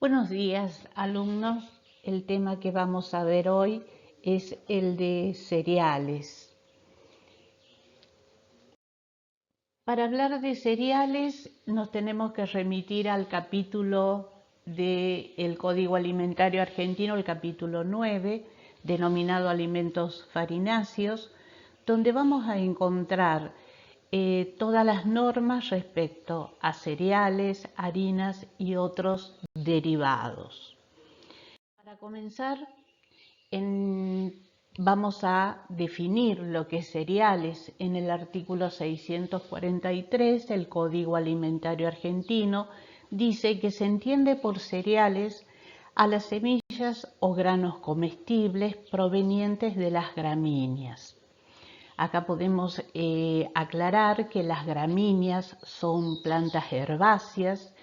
Buenos días, alumnos. El tema que vamos a ver hoy es el de cereales. Para hablar de cereales nos tenemos que remitir al capítulo del Código Alimentario Argentino, el capítulo 9, denominado Alimentos Farináceos, donde vamos a encontrar todas las normas respecto a cereales, harinas y otros derivados. Para comenzar, vamos a definir lo que es cereales en el artículo 643 del Código Alimentario Argentino. Dice que se entiende por cereales a las semillas o granos comestibles provenientes de las gramíneas. Acá podemos aclarar que las gramíneas son plantas herbáceas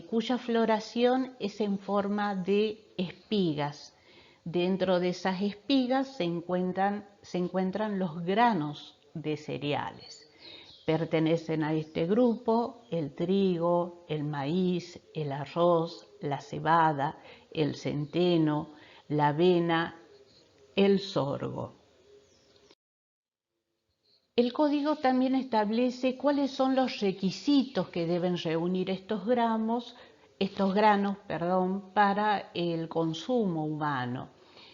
cuya floración es en forma de espigas. Dentro de esas espigas se encuentran los granos de cereales. Pertenecen a este grupo el trigo, el maíz, el arroz, la cebada, el centeno, la avena, el sorgo. El código también establece cuáles son los requisitos que deben reunir estos granos, para el consumo humano.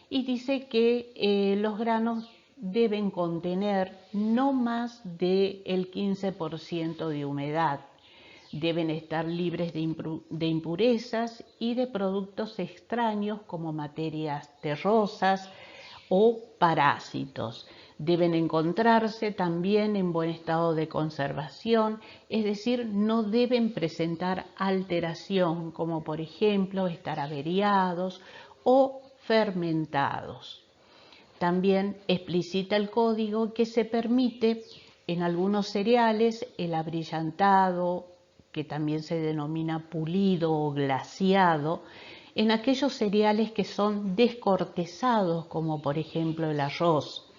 Y dice que los granos deben contener no más del 15% de humedad. Deben estar libres de impurezas y de productos extraños como materias terrosas o parásitos. Deben encontrarse también en buen estado de conservación, es decir, no deben presentar alteración, como por ejemplo estar averiados o fermentados. También explicita el código que se permite en algunos cereales el abrillantado, que también se denomina pulido o glaciado, en aquellos cereales que son descortezados, como por ejemplo el arroz.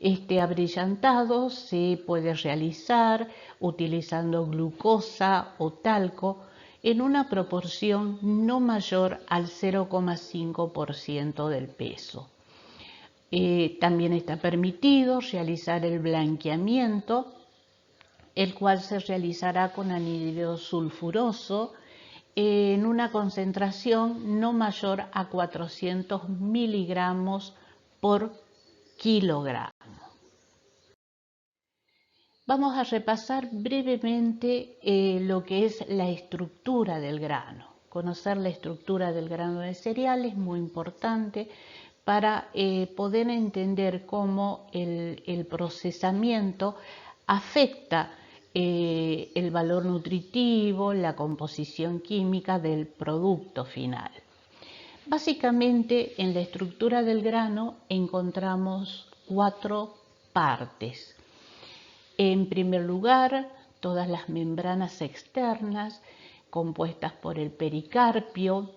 Este abrillantado se puede realizar utilizando glucosa o talco en una proporción no mayor al 0,5% del peso. También está permitido realizar el blanqueamiento, el cual se realizará con anhídrido sulfuroso en una concentración no mayor a 400 miligramos por kilogramo. Vamos a repasar brevemente lo que es la estructura del grano. Conocer la estructura del grano de cereal es muy importante para poder entender cómo el procesamiento afecta el valor nutritivo, la composición química del producto final. Básicamente, en la estructura del grano encontramos 4 partes. En primer lugar, todas las membranas externas compuestas por el pericarpio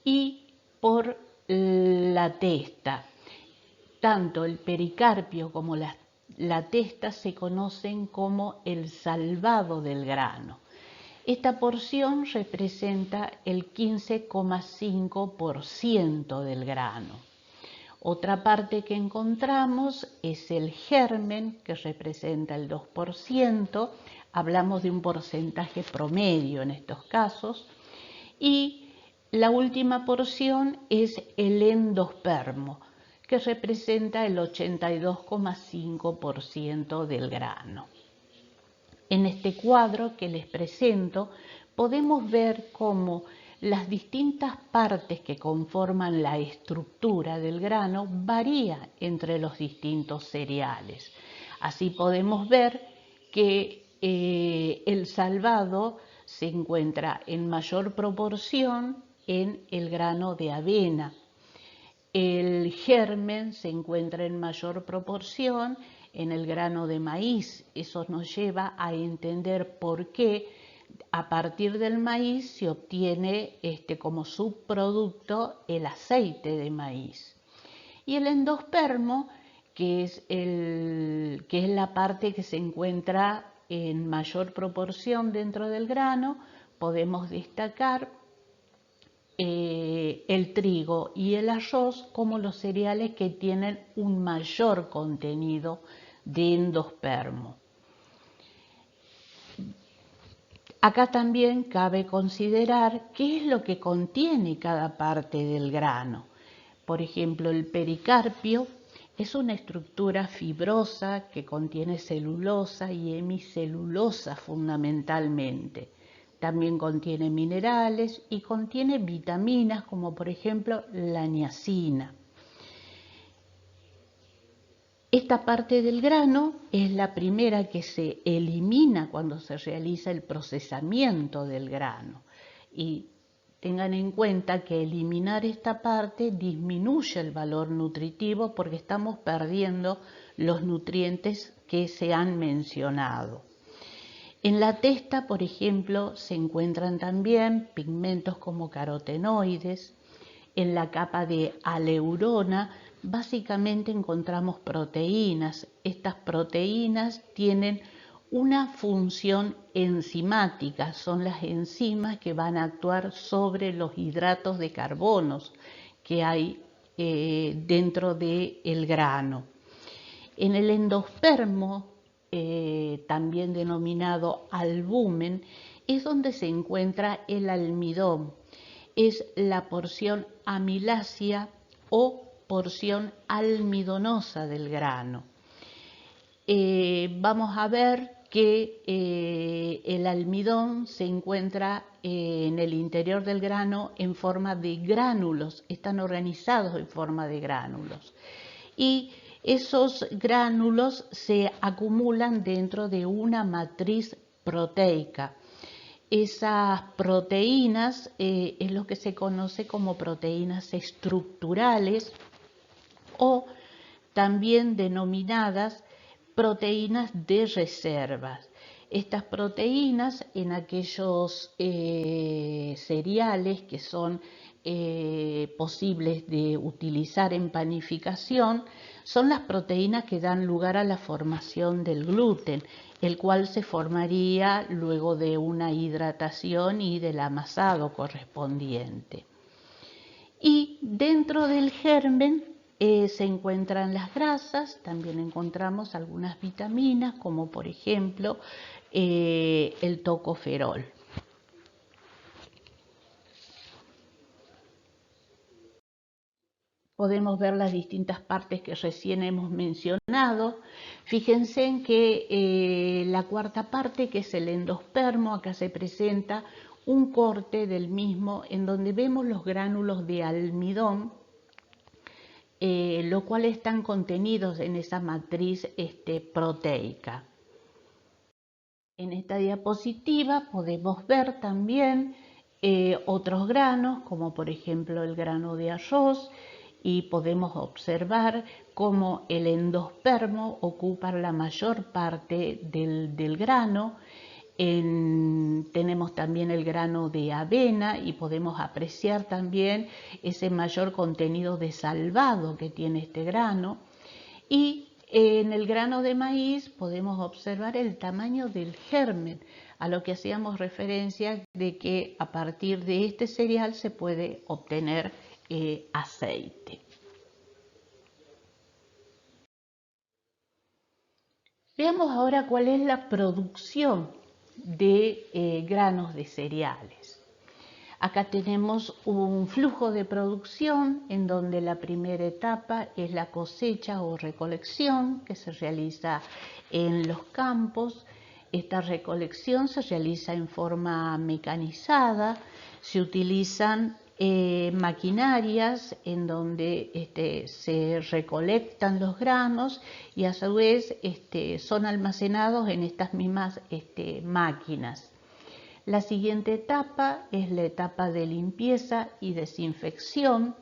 y por la testa. Tanto el pericarpio como la testa se conocen como el salvado del grano. Esta porción representa el 15,5% del grano. Otra parte que encontramos es el germen, que representa el 2%. Hablamos de un porcentaje promedio en estos casos. Y la última porción es el endospermo, que representa el 82,5% del grano. En este cuadro que les presento podemos ver cómo las distintas partes que conforman la estructura del grano varían entre los distintos cereales. Así podemos ver que el salvado se encuentra en mayor proporción en el grano de avena. El germen se encuentra en mayor proporción en el grano de maíz. Eso nos lleva a entender por qué a partir del maíz se obtiene como subproducto el aceite de maíz. Y el endospermo, que es la parte que se encuentra en mayor proporción dentro del grano, podemos destacar el trigo y el arroz como los cereales que tienen un mayor contenido de endospermo. Acá también cabe considerar qué es lo que contiene cada parte del grano. Por ejemplo, el pericarpio es una estructura fibrosa que contiene celulosa y hemicelulosa fundamentalmente. También contiene minerales y contiene vitaminas como por ejemplo la niacina. Esta parte del grano es la primera que se elimina cuando se realiza el procesamiento del grano. Y tengan en cuenta que eliminar esta parte disminuye el valor nutritivo porque estamos perdiendo los nutrientes que se han mencionado. En la testa, por ejemplo, se encuentran también pigmentos como carotenoides. En la capa de aleurona básicamente encontramos proteínas. Estas proteínas tienen una función enzimática, son las enzimas que van a actuar sobre los hidratos de carbonos que hay dentro del grano. En el endospermo, también denominado albumen, es donde se encuentra el almidón. Es la porción amilácea o porción almidonosa del grano. Vamos a ver que el almidón se encuentra en el interior del grano en forma de gránulos, están organizados en forma de gránulos. Y esos gránulos se acumulan dentro de una matriz proteica. Esas proteínas es lo que se conoce como proteínas estructurales o también denominadas proteínas de reservas. Estas proteínas en aquellos cereales que son posibles de utilizar en panificación son las proteínas que dan lugar a la formación del gluten, el cual se formaría luego de una hidratación y del amasado correspondiente. Y dentro del germen se encuentran las grasas, también encontramos algunas vitaminas como por ejemplo el tocoferol. Podemos ver las distintas partes que recién hemos mencionado. Fíjense en que la cuarta parte, que es el endospermo, acá se presenta un corte del mismo en donde vemos los gránulos de almidón, lo cual están contenidos en esa matriz proteica. En esta diapositiva podemos ver también otros granos, como por ejemplo el grano de arroz, y podemos observar cómo el endospermo ocupa la mayor parte del grano. Tenemos también el grano de avena y podemos apreciar también ese mayor contenido de salvado que tiene este grano. Y en el grano de maíz podemos observar el tamaño del germen, a lo que hacíamos referencia de que a partir de este cereal se puede obtener aceite. Veamos ahora cuál es la producción de granos de cereales. Acá tenemos un flujo de producción en donde la primera etapa es la cosecha o recolección que se realiza en los campos. Esta recolección se realiza en forma mecanizada, se utilizan maquinarias en donde se recolectan los granos y a su vez son almacenados en estas mismas máquinas. La siguiente etapa es la etapa de limpieza y desinfección.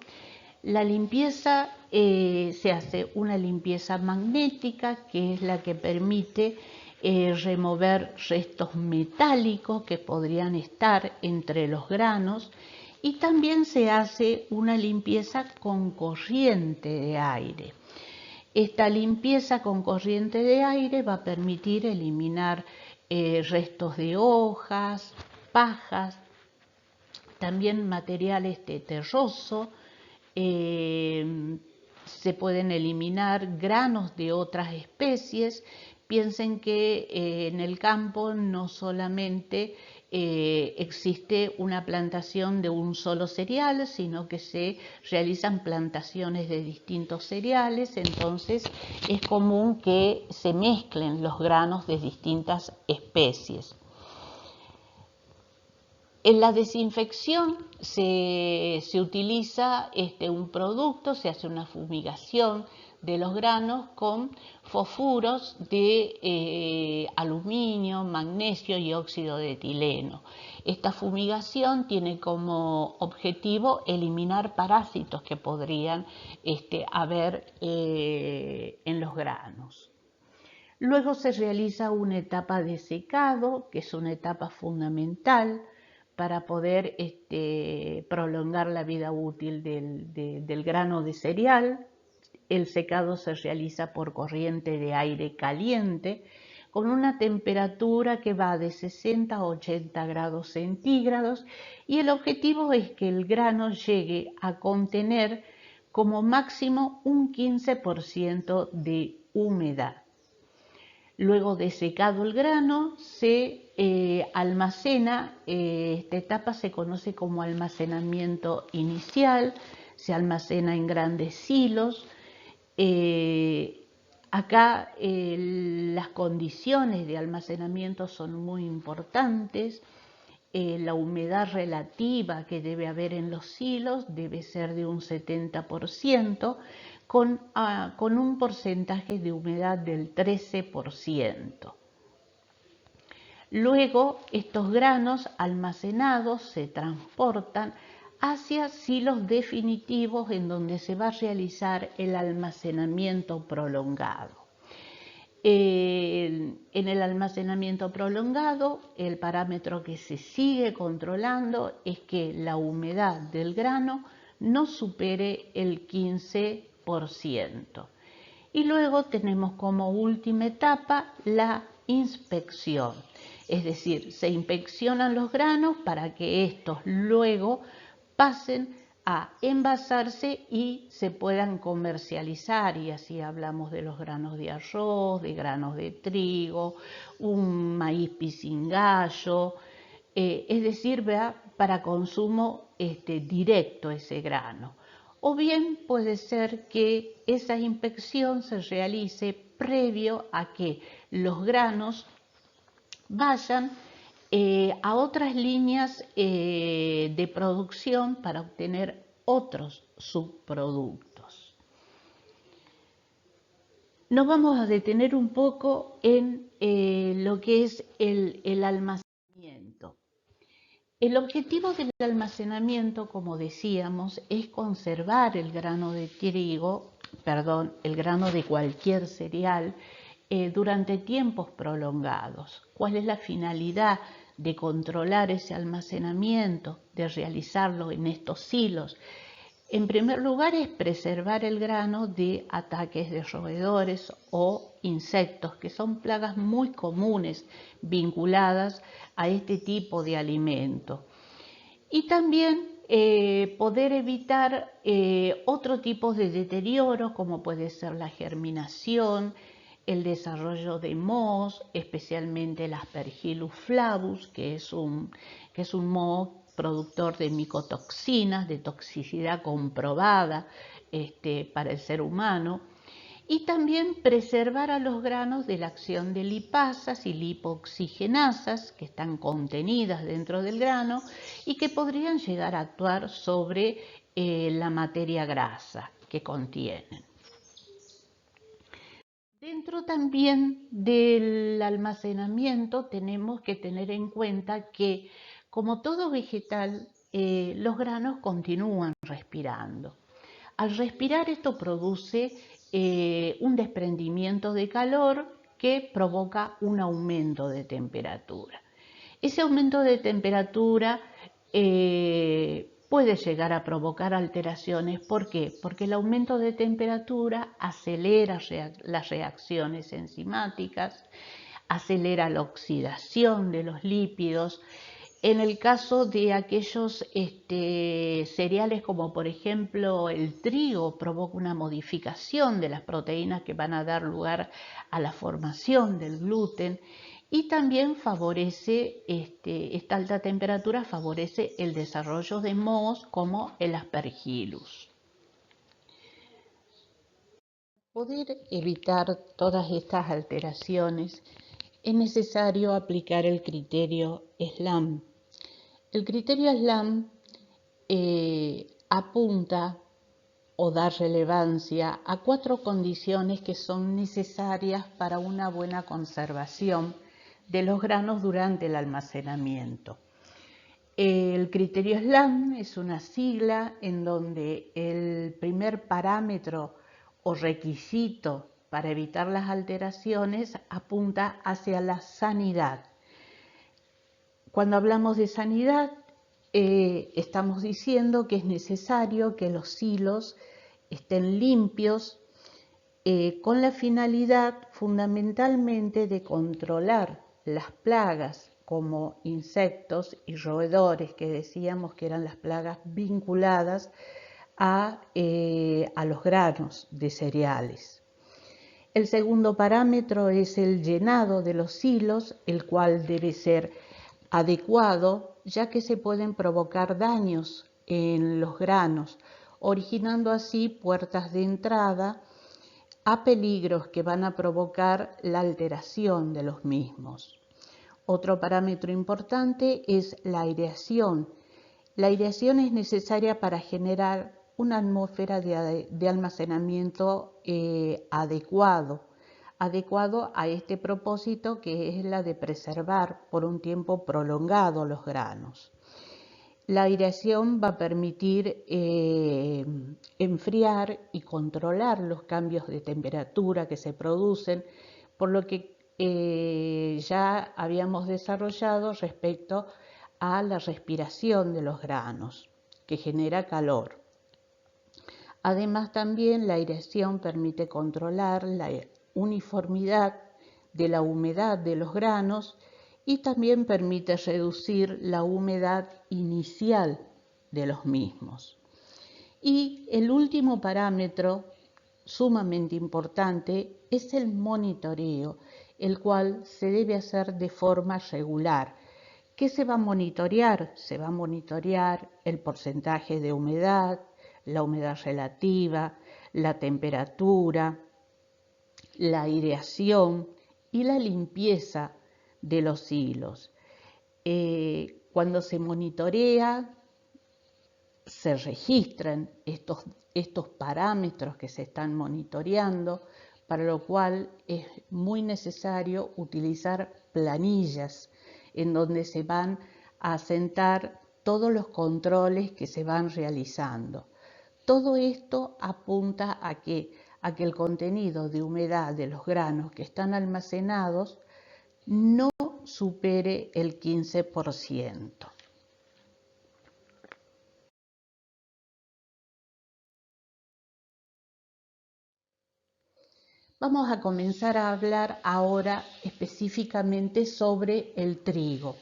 La limpieza se hace una limpieza magnética, que es la que permite remover restos metálicos que podrían estar entre los granos, y también se hace una limpieza con corriente de aire. Esta limpieza con corriente de aire va a permitir eliminar restos de hojas, pajas, también material terroso. Se pueden eliminar granos de otras especies. Piensen que en el campo no solamente existe una plantación de un solo cereal, sino que se realizan plantaciones de distintos cereales, entonces es común que se mezclen los granos de distintas especies. En la desinfección se utiliza un producto, se hace una fumigación de los granos con fosfuros de aluminio, magnesio y óxido de etileno. Esta fumigación tiene como objetivo eliminar parásitos que podrían haber en los granos. Luego se realiza una etapa de secado, que es una etapa fundamental para poder prolongar la vida útil del grano de cereal. El secado se realiza por corriente de aire caliente con una temperatura que va de 60 a 80 grados centígrados y el objetivo es que el grano llegue a contener como máximo un 15% de humedad. Luego de secado el grano, se almacena, esta etapa se conoce como almacenamiento inicial, se almacena en grandes silos. Acá las condiciones de almacenamiento son muy importantes. La humedad relativa que debe haber en los silos debe ser de un 70%, con un porcentaje de humedad del 13%. Luego, estos granos almacenados se transportan hacia silos definitivos en donde se va a realizar el almacenamiento prolongado. En el almacenamiento prolongado, el parámetro que se sigue controlando es que la humedad del grano no supere el 15%. Y luego tenemos como última etapa la inspección, es decir, se inspeccionan los granos para que estos luego pasen a envasarse y se puedan comercializar, y así hablamos de los granos de arroz, de granos de trigo, un maíz pisingallo, es decir, para consumo directo ese grano. O bien puede ser que esa inspección se realice previo a que los granos vayan a otras líneas de producción para obtener otros subproductos. Nos vamos a detener un poco en lo que es el almacenamiento. El objetivo del almacenamiento, como decíamos, es conservar el grano de trigo, el grano de cualquier cereal, durante tiempos prolongados. ¿Cuál es la finalidad de controlar ese almacenamiento, de realizarlo en estos silos? En primer lugar es preservar el grano de ataques de roedores o insectos, que son plagas muy comunes vinculadas a este tipo de alimento. Y también poder evitar otro tipo de deterioro, como puede ser la germinación, el desarrollo de mohos, especialmente el Aspergillus flavus, que es un moho productor de micotoxinas, de toxicidad comprobada para el ser humano, y también preservar a los granos de la acción de lipasas y lipooxigenasas que están contenidas dentro del grano y que podrían llegar a actuar sobre la materia grasa que contienen. Dentro también del almacenamiento tenemos que tener en cuenta que, como todo vegetal, los granos continúan respirando. Al respirar esto produce un desprendimiento de calor que provoca un aumento de temperatura. Ese aumento de temperatura puede llegar a provocar alteraciones. ¿Por qué? Porque el aumento de temperatura acelera las reacciones enzimáticas, acelera la oxidación de los lípidos En el caso de aquellos cereales como por ejemplo el trigo, provoca una modificación de las proteínas que van a dar lugar a la formación del gluten y también favorece, esta alta temperatura favorece el desarrollo de mohos como el Aspergillus. Para poder evitar todas estas alteraciones es necesario aplicar el criterio SLAM. El criterio SLAM apunta o da relevancia a 4 condiciones que son necesarias para una buena conservación de los granos durante el almacenamiento. El criterio SLAM es una sigla en donde el primer parámetro o requisito para evitar las alteraciones apunta hacia la sanidad. Cuando hablamos de sanidad, estamos diciendo que es necesario que los silos estén limpios con la finalidad fundamentalmente de controlar las plagas como insectos y roedores, que decíamos que eran las plagas vinculadas a los granos de cereales. El segundo parámetro es el llenado de los silos, el cual debe ser adecuado, ya que se pueden provocar daños en los granos, originando así puertas de entrada a peligros que van a provocar la alteración de los mismos. Otro parámetro importante es la aireación. La aireación es necesaria para generar una atmósfera de almacenamiento adecuado a este propósito, que es la de preservar por un tiempo prolongado los granos. La aireación va a permitir enfriar y controlar los cambios de temperatura que se producen, por lo que ya habíamos desarrollado respecto a la respiración de los granos, que genera calor. Además, también la aireación permite controlar la uniformidad de la humedad de los granos y también permite reducir la humedad inicial de los mismos. Y el último parámetro sumamente importante es el monitoreo, el cual se debe hacer de forma regular. ¿Qué se va a monitorear? Se va a monitorear el porcentaje de humedad, la humedad relativa, la temperatura, la aireación y la limpieza de los hilos. Cuando se monitorea, se registran estos parámetros que se están monitoreando, para lo cual es muy necesario utilizar planillas en donde se van a asentar todos los controles que se van realizando. Todo esto apunta a que el contenido de humedad de los granos que están almacenados no supere el 15%. Vamos a comenzar a hablar ahora específicamente sobre el trigo.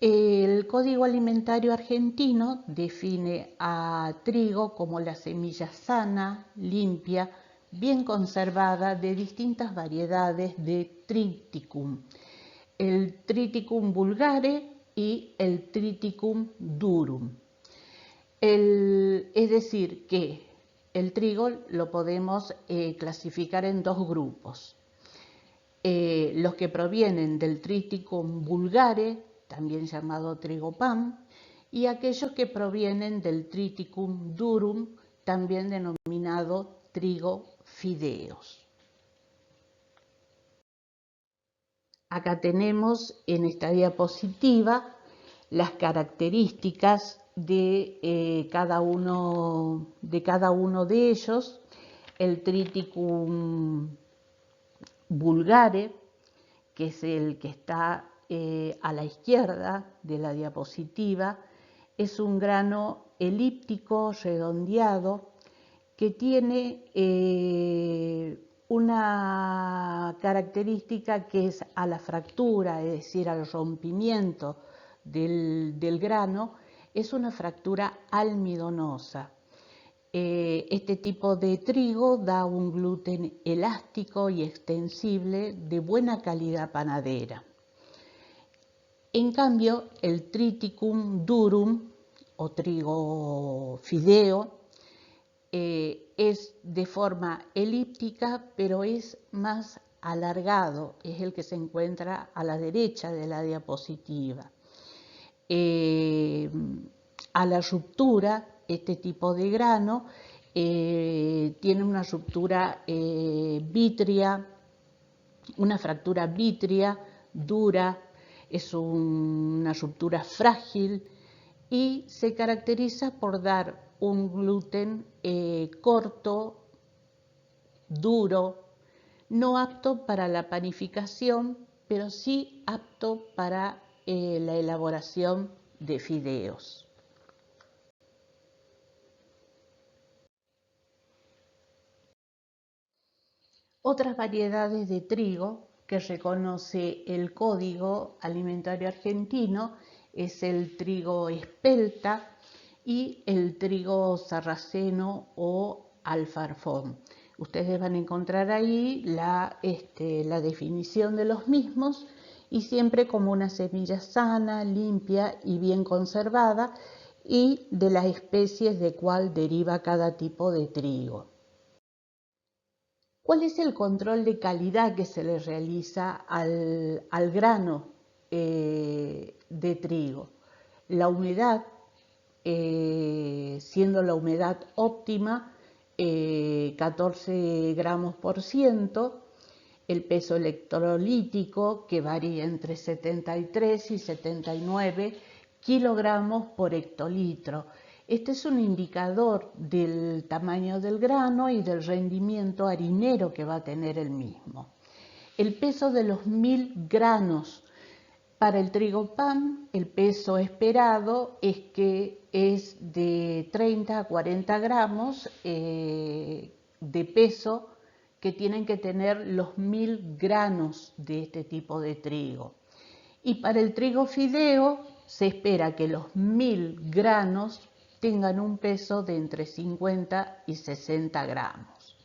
El Código Alimentario Argentino define a trigo como la semilla sana, limpia, bien conservada de distintas variedades de Triticum, el Triticum vulgare y el Triticum durum. Es decir, que el trigo lo podemos clasificar en 2 grupos. Los que provienen del Triticum vulgare, también llamado trigo pan, y aquellos que provienen del Triticum durum, también denominado trigo fideos. Acá tenemos en esta diapositiva las características de cada uno de ellos. El Triticum vulgare, que es el que está a la izquierda de la diapositiva, es un grano elíptico redondeado que tiene una característica que es a la fractura, es decir, al rompimiento del grano es una fractura almidonosa. Este tipo de trigo da un gluten elástico y extensible de buena calidad panadera. En cambio, el Triticum durum o trigo fideo es de forma elíptica, pero es más alargado, es el que se encuentra a la derecha de la diapositiva. A la ruptura, este tipo de grano tiene una ruptura vítrea, una fractura vítrea dura, es una ruptura frágil y se caracteriza por dar un gluten corto, duro, no apto para la panificación, pero sí apto para la elaboración de fideos. Otras variedades de trigo que reconoce el Código Alimentario Argentino es el trigo espelta y el trigo sarraceno o alfarfón. Ustedes van a encontrar ahí la definición de los mismos y siempre como una semilla sana, limpia y bien conservada y de las especies de cuál deriva cada tipo de trigo. ¿Cuál es el control de calidad que se le realiza al grano de trigo? La humedad, siendo la humedad óptima 14 gramos por ciento, el peso electrolítico que varía entre 73 y 79 kilogramos por hectolitro. Este es un indicador del tamaño del grano y del rendimiento harinero que va a tener el mismo. El peso de los 1000 granos para el trigo pan, el peso esperado es que es de 30 a 40 gramos de peso que tienen que tener los 1000 granos de este tipo de trigo. Y para el trigo fideo se espera que los 1000 granos tengan un peso de entre 50 y 60 gramos.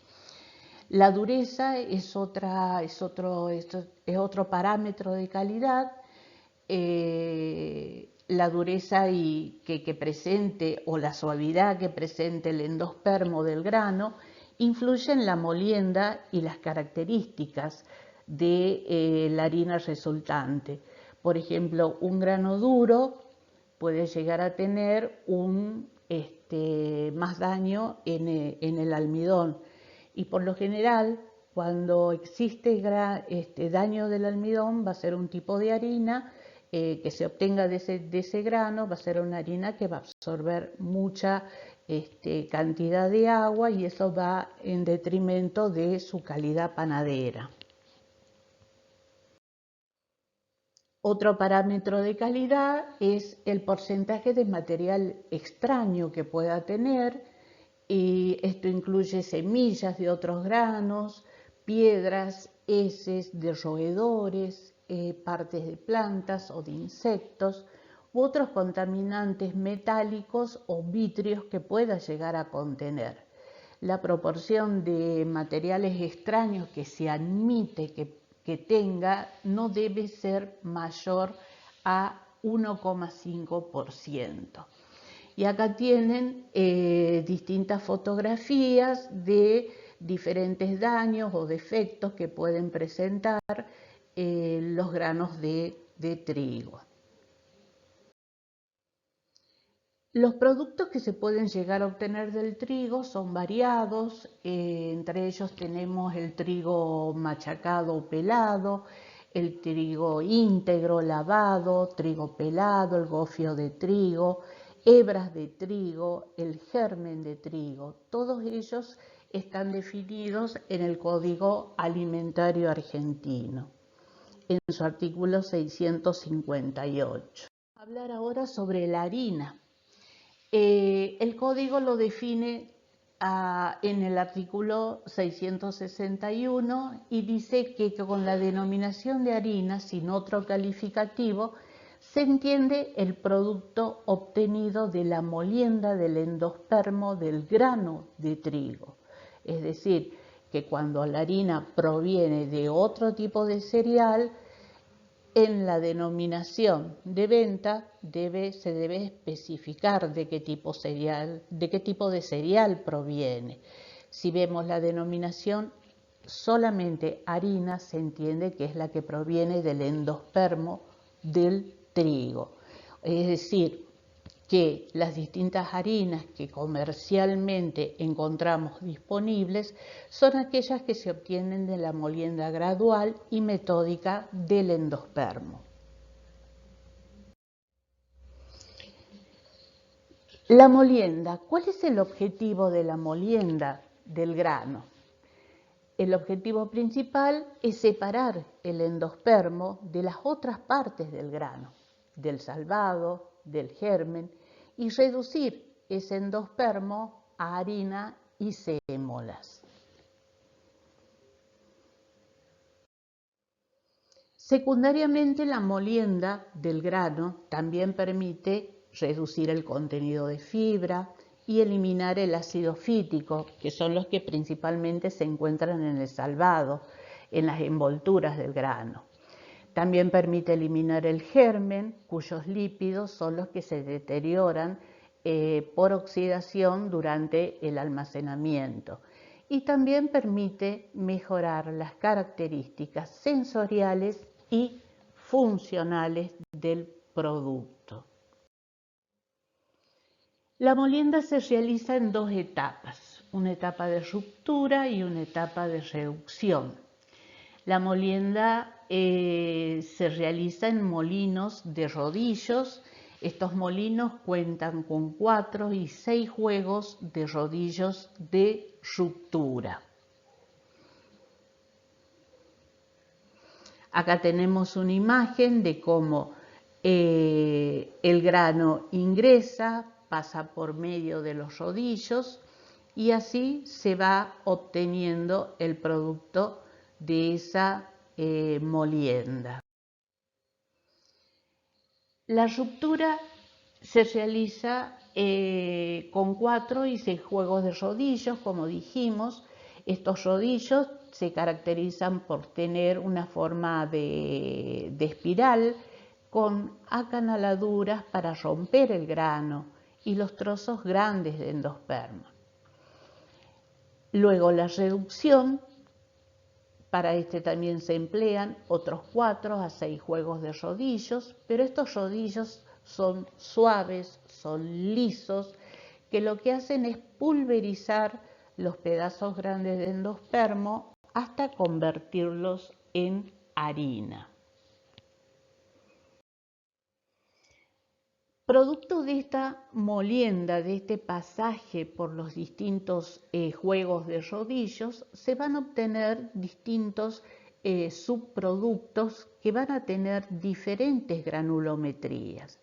La dureza es otro parámetro de calidad. La dureza que presente o la suavidad que presente el endospermo del grano influye en la molienda y las características de la harina resultante. Por ejemplo, un grano duro puede llegar a tener más daño en el almidón y por lo general cuando existe daño del almidón va a ser un tipo de harina que se obtenga de ese grano, va a ser una harina que va a absorber mucha cantidad de agua y eso va en detrimento de su calidad panadera. Otro parámetro de calidad es el porcentaje de material extraño que pueda tener y esto incluye semillas de otros granos, piedras, heces de roedores, partes de plantas o de insectos u otros contaminantes metálicos o vítreos que pueda llegar a contener. La proporción de materiales extraños que se admite que tenga no debe ser mayor a 1,5%. Y acá tienen distintas fotografías de diferentes daños o defectos que pueden presentar los granos de trigo. Los productos que se pueden llegar a obtener del trigo son variados, entre ellos tenemos el trigo machacado o pelado, el trigo íntegro, lavado, trigo pelado, el gofio de trigo, hebras de trigo, el germen de trigo. Todos ellos están definidos en el Código Alimentario Argentino, en su artículo 658. Hablar ahora sobre la harina. El código lo define en el artículo 661 y dice que con la denominación de harina, sin otro calificativo, se entiende el producto obtenido de la molienda del endospermo del grano de trigo. Es decir, que cuando la harina proviene de otro tipo de cereal, en la denominación de venta se debe especificar de qué tipo de cereal proviene. Si vemos la denominación solamente harina, se entiende que es la que proviene del endospermo del trigo. Es decir, que las distintas harinas que comercialmente encontramos disponibles son aquellas que se obtienen de la molienda gradual y metódica del endospermo. La molienda. ¿Cuál es el objetivo de la molienda del grano? El objetivo principal es separar el endospermo de las otras partes del grano, del salvado, del germen, y reducir ese endospermo a harina y sémolas. Secundariamente, la molienda del grano también permite reducir el contenido de fibra y eliminar el ácido fítico, que son los que principalmente se encuentran en el salvado, en las envolturas del grano. También permite eliminar el germen, cuyos lípidos son los que se deterioran por oxidación durante el almacenamiento. Y también permite mejorar las características sensoriales y funcionales del producto. La molienda se realiza en dos etapas, una etapa de ruptura y una etapa de reducción. La molienda se realiza en molinos de rodillos. Estos molinos cuentan con 4 y 6 juegos de rodillos de ruptura. Acá tenemos una imagen de cómo el grano ingresa, pasa por medio de los rodillos y así se va obteniendo el producto de esa molienda. La ruptura se realiza con 4 y 6 juegos de rodillos, como dijimos. Estos rodillos se caracterizan por tener una forma de espiral con acanaladuras para romper el grano y los trozos grandes de endospermo. Luego la reducción. Para este también se emplean otros 4 a 6 juegos de rodillos, pero estos rodillos son suaves, son lisos, que lo que hacen es pulverizar los pedazos grandes de endospermo hasta convertirlos en harina. Producto de esta molienda, de este pasaje por los distintos juegos de rodillos, se van a obtener distintos subproductos que van a tener diferentes granulometrías.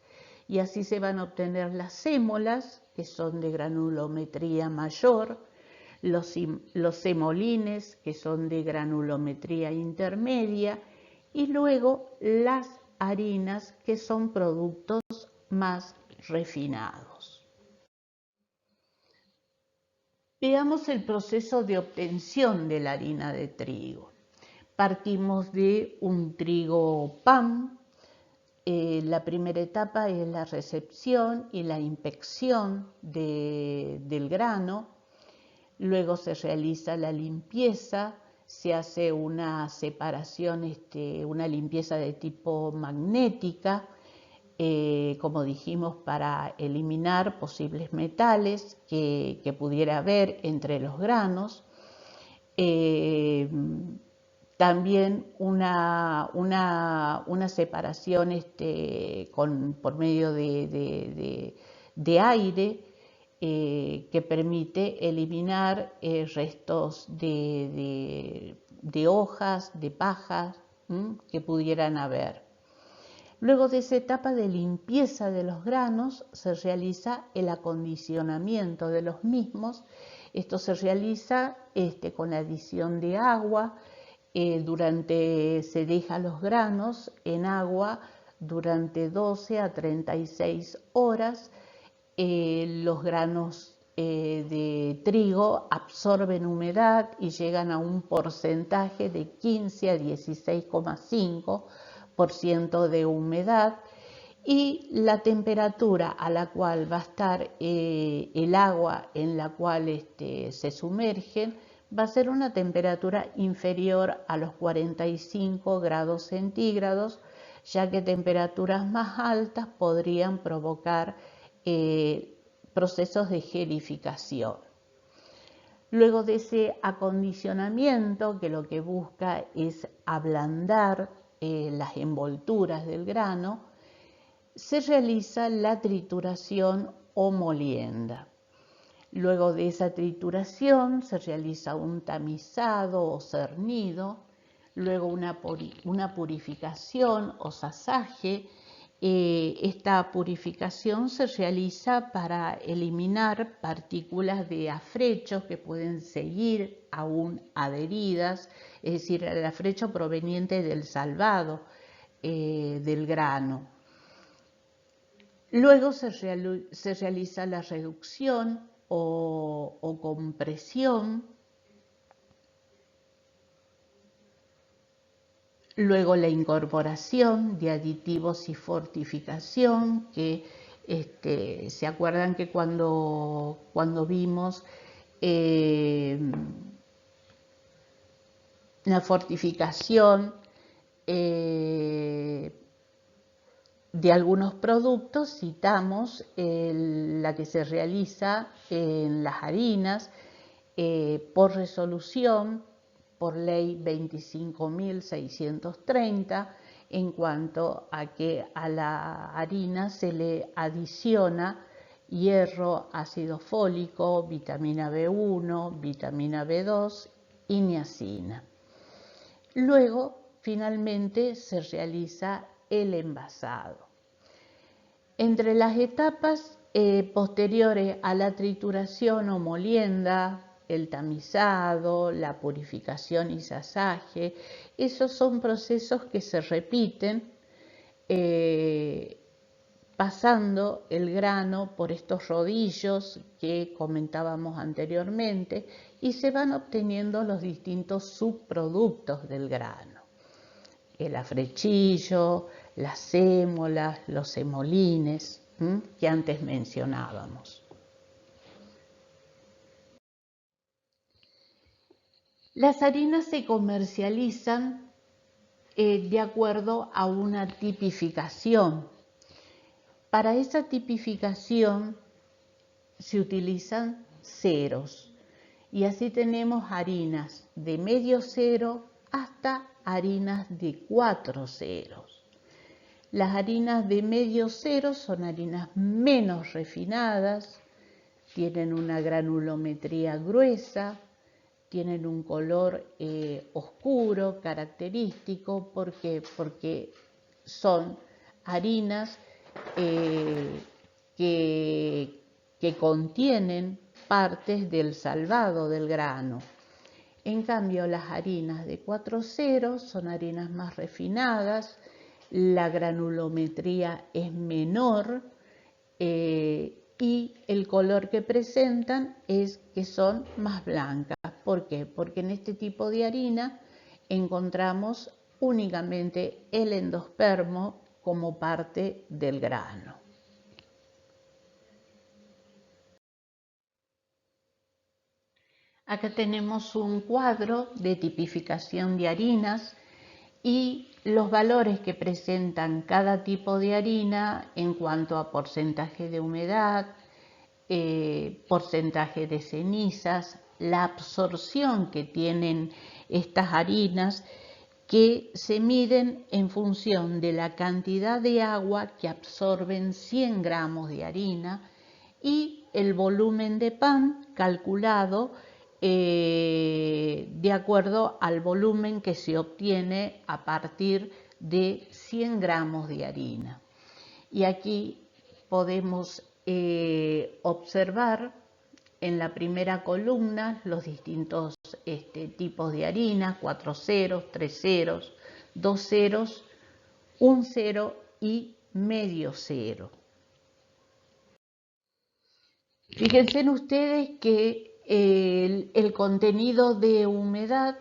Y así se van a obtener las sémolas, que son de granulometría mayor, los semolines, que son de granulometría intermedia, y luego las harinas, que son productos más refinados. Veamos el proceso de obtención de la harina de trigo. Partimos de un trigo pan. La primera etapa es la recepción y la inspección del grano. Luego se realiza la limpieza, se hace una separación, una limpieza de tipo magnética, como dijimos, para eliminar posibles metales que pudiera haber entre los granos. También una separación por medio de aire que permite eliminar restos de hojas, de pajas que pudieran haber. Luego de esa etapa de limpieza de los granos se realiza el acondicionamiento de los mismos. Esto se realiza con la adición de agua. Se deja los granos en agua durante 12 a 36 horas. Los granos de trigo absorben humedad y llegan a un porcentaje de 15 a 16,5% de humedad, y la temperatura a la cual va a estar el agua en la cual se sumergen va a ser una temperatura inferior a los 45 grados centígrados, ya que temperaturas más altas podrían provocar procesos de gelificación. Luego de ese acondicionamiento, que lo que busca es ablandar las envolturas del grano, se realiza la trituración o molienda. Luego de esa trituración se realiza un tamizado o cernido, luego una purificación o sasaje. Esta purificación se realiza para eliminar partículas de afrecho que pueden seguir aún adheridas, es decir, el afrecho proveniente del salvado del grano. Luego se realiza la reducción o compresión, luego la incorporación de aditivos y fortificación, que se acuerdan que cuando vimos la fortificación de algunos productos, citamos la que se realiza en las harinas por resolución, por ley 25.630, en cuanto a que a la harina se le adiciona hierro, ácido fólico, vitamina B1, vitamina B2 y niacina. Luego, finalmente, se realiza el envasado. Entre las etapas posteriores a la trituración o molienda, el tamizado, la purificación y sasaje, esos son procesos que se repiten pasando el grano por estos rodillos que comentábamos anteriormente, y se van obteniendo los distintos subproductos del grano: el afrechillo, las sémolas, los semolines, que antes mencionábamos. Las harinas se comercializan de acuerdo a una tipificación. Para esa tipificación se utilizan ceros, y así tenemos harinas de medio cero hasta harinas de 4 ceros. Las harinas de medio cero son harinas menos refinadas, tienen una granulometría gruesa, tienen un color oscuro, característico. ¿Por qué? Porque son harinas que contienen partes del salvado del grano. En cambio, las harinas de 4 ceros son harinas más refinadas, la granulometría es menor y el color que presentan es que son más blancas. ¿Por qué? Porque en este tipo de harina encontramos únicamente el endospermo como parte del grano. Acá tenemos un cuadro de tipificación de harinas y los valores que presentan cada tipo de harina en cuanto a porcentaje de humedad, porcentaje de cenizas, la absorción que tienen estas harinas, que se miden en función de la cantidad de agua que absorben 100 gramos de harina, y el volumen de pan calculado de acuerdo al volumen que se obtiene a partir de 100 gramos de harina. Y aquí podemos observar en la primera columna los distintos tipos de harina: 4 ceros, 3 ceros, 2 ceros, 1 cero y medio cero. Fíjense en ustedes que el contenido de humedad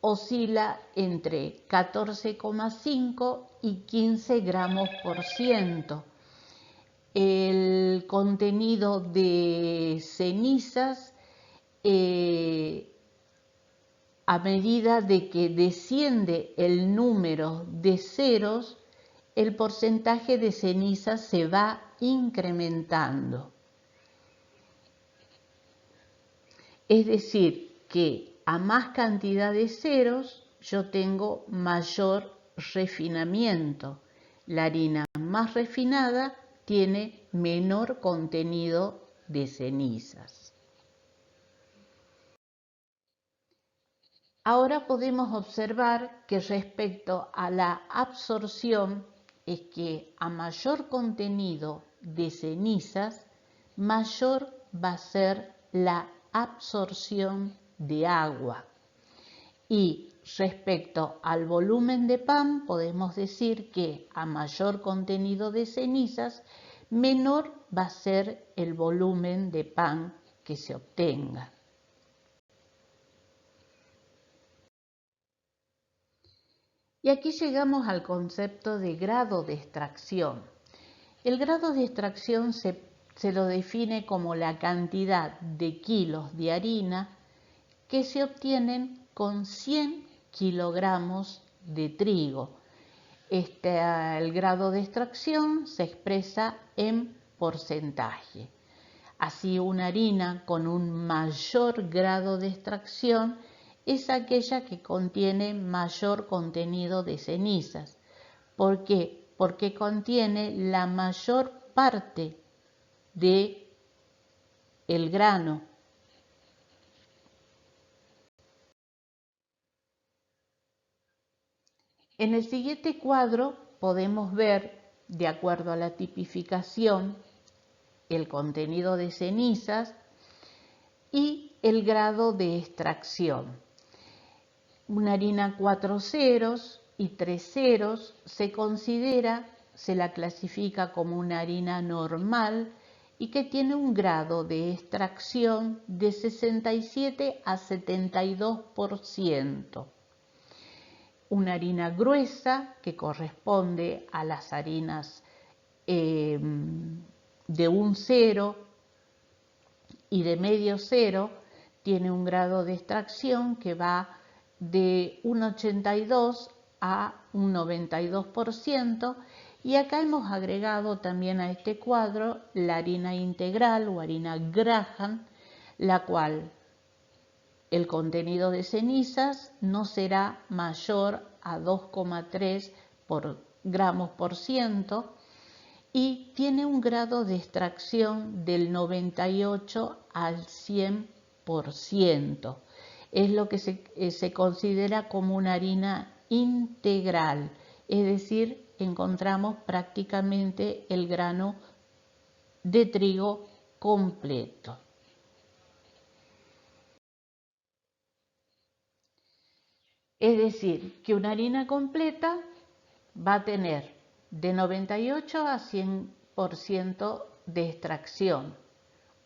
oscila entre 14,5 y 15 gramos por ciento. El contenido de cenizas, a medida de que desciende el número de ceros, el porcentaje de cenizas se va incrementando. Es decir, que a más cantidad de ceros yo tengo mayor refinamiento. La harina más refinada tiene menor contenido de cenizas. Ahora podemos observar que respecto a la absorción es que a mayor contenido de cenizas, mayor va a ser la absorción de agua. Y respecto al volumen de pan, podemos decir que a mayor contenido de cenizas, menor va a ser el volumen de pan que se obtenga. Y aquí llegamos al concepto de grado de extracción. El grado de extracción se lo define como la cantidad de kilos de harina que se obtienen con 100 kilogramos de trigo. El grado de extracción se expresa en porcentaje. Así, una harina con un mayor grado de extracción es aquella que contiene mayor contenido de cenizas. ¿Por qué? Porque contiene la mayor parte del grano. En el siguiente cuadro podemos ver, de acuerdo a la tipificación, el contenido de cenizas y el grado de extracción. Una harina 4 ceros y 3 ceros se la clasifica como una harina normal y que tiene un grado de extracción de 67 a 72%. Una harina gruesa, que corresponde a las harinas de 1 cero y de medio cero, tiene un grado de extracción que va de un 82 a un 92%, y acá hemos agregado también a este cuadro la harina integral o harina Graham, la cual el contenido de cenizas no será mayor a 2,3 gramos por ciento y tiene un grado de extracción del 98 al 100%. Es lo que se considera como una harina integral, es decir, encontramos prácticamente el grano de trigo completo. Es decir, que una harina completa va a tener de 98 a 100% de extracción,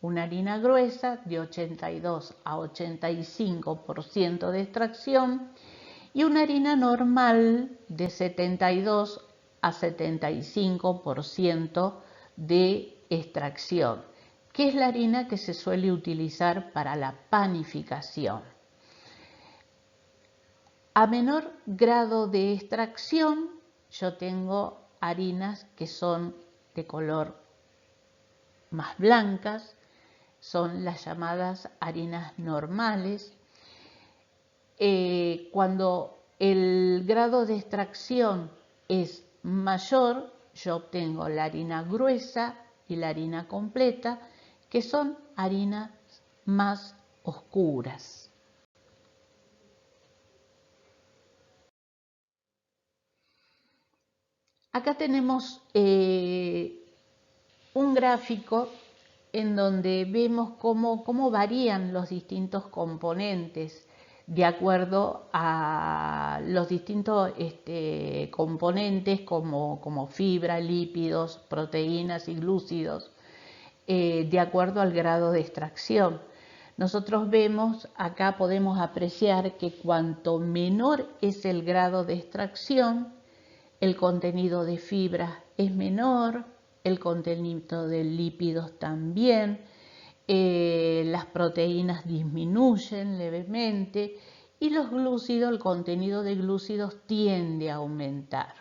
una harina gruesa de 82 a 85% de extracción y una harina normal de 72 a 75% de extracción, que es la harina que se suele utilizar para la panificación. A menor grado de extracción, yo tengo harinas que son de color más blancas, son las llamadas harinas normales. Cuando el grado de extracción es mayor, yo obtengo la harina gruesa y la harina completa, que son harinas más oscuras. Acá tenemos un gráfico en donde vemos cómo varían los distintos componentes de acuerdo a los distintos componentes como fibra, lípidos, proteínas y glúcidos, de acuerdo al grado de extracción. Nosotros vemos, acá podemos apreciar que cuanto menor es el grado de extracción, el contenido de fibras es menor, el contenido de lípidos también, las proteínas disminuyen levemente y los glúcidos, el contenido de glúcidos tiende a aumentar.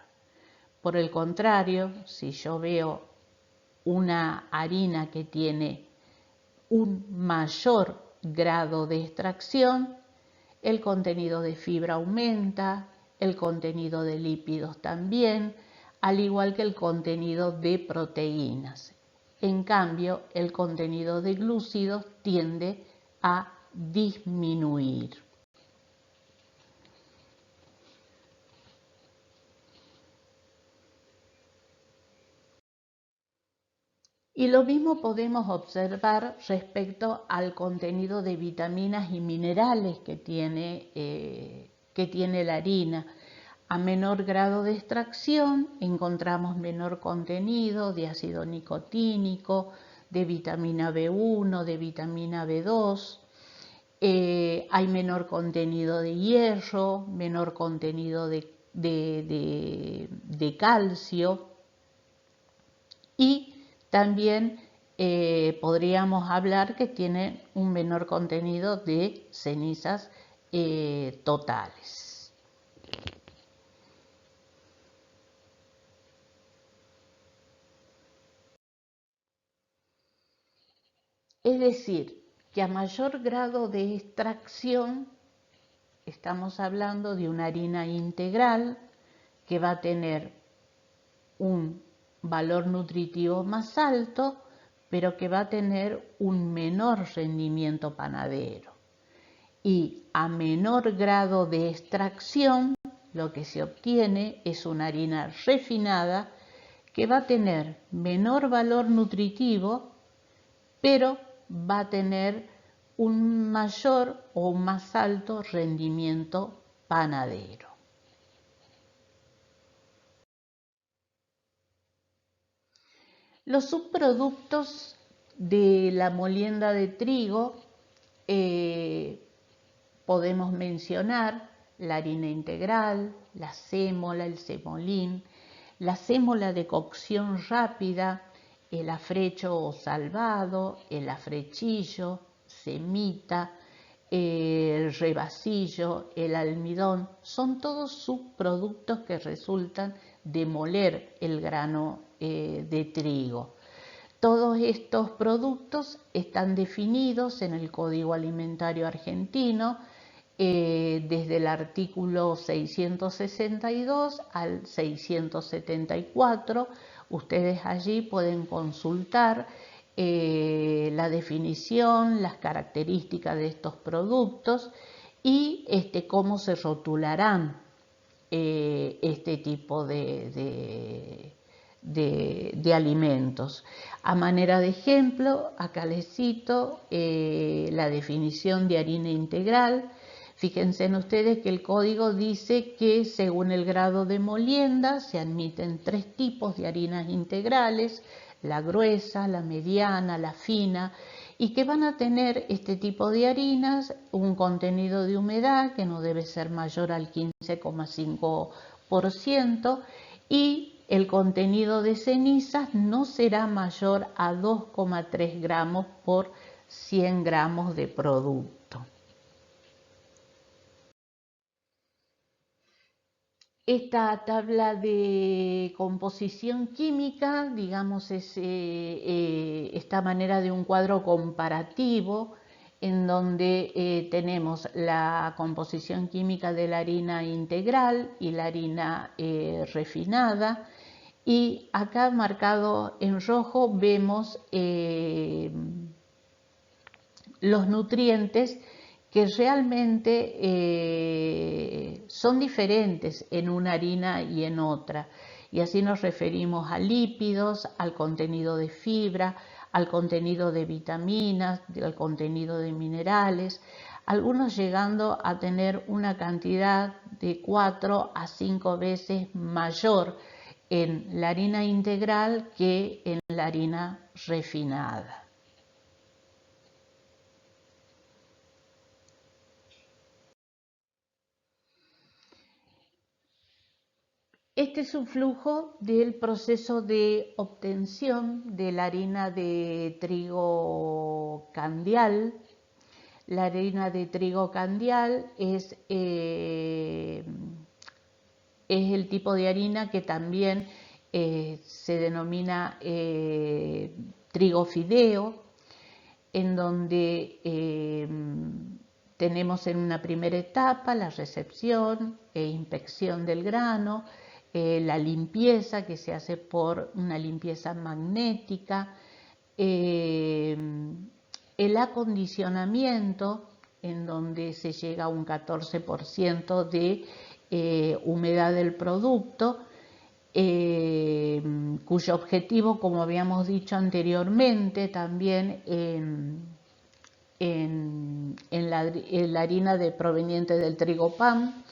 Por el contrario, si yo veo una harina que tiene un mayor grado de extracción, el contenido de fibra aumenta, el contenido de lípidos también, al igual que el contenido de proteínas. En cambio, el contenido de glúcidos tiende a disminuir. Y lo mismo podemos observar respecto al contenido de vitaminas y minerales que tiene la harina. A menor grado de extracción encontramos menor contenido de ácido nicotínico, de vitamina B1, de vitamina B2. Hay menor contenido de hierro, menor contenido de calcio y también podríamos hablar que tienen un menor contenido de cenizas totales. Es decir, que a mayor grado de extracción, estamos hablando de una harina integral que va a tener un valor nutritivo más alto, pero que va a tener un menor rendimiento panadero. Y a menor grado de extracción, lo que se obtiene es una harina refinada que va a tener menor valor nutritivo, pero va a tener un mayor o un más alto rendimiento panadero. Los subproductos de la molienda de trigo podemos mencionar la harina integral, la sémola, el semolín, la sémola de cocción rápida, el afrecho o salvado, el afrechillo, semita, el rebacillo, el almidón, son todos subproductos que resultan de moler el grano de trigo. Todos estos productos están definidos en el Código Alimentario Argentino desde el artículo 662 al 674. Ustedes allí pueden consultar la definición, las características de estos productos y cómo se rotularán este tipo de alimentos. A manera de ejemplo, acá les cito la definición de harina integral. Fíjense en ustedes que el código dice que según el grado de molienda se admiten 3 tipos de harinas integrales, la gruesa, la mediana, la fina, y que van a tener este tipo de harinas un contenido de humedad que no debe ser mayor al 15,5% y el contenido de cenizas no será mayor a 2,3 gramos por 100 gramos de producto. Esta tabla de composición química, digamos, es esta manera de un cuadro comparativo en donde tenemos la composición química de la harina integral y la harina refinada. Y acá marcado en rojo vemos los nutrientes que realmente son diferentes en una harina y en otra. y así nos referimos a lípidos, al contenido de fibra, al contenido de vitaminas, al contenido de minerales, algunos llegando a tener una cantidad de 4 a 5 veces mayor en la harina integral que en la harina refinada. Este es un flujo del proceso de obtención de la harina de trigo candial. La harina de trigo candial es el tipo de harina que también se denomina trigo fideo, en donde tenemos en una primera etapa la recepción e inspección del grano, la limpieza que se hace por una limpieza magnética, el acondicionamiento, en donde se llega a un 14% de humedad del producto, cuyo objetivo, como habíamos dicho anteriormente, también en la harina proveniente del trigo pan,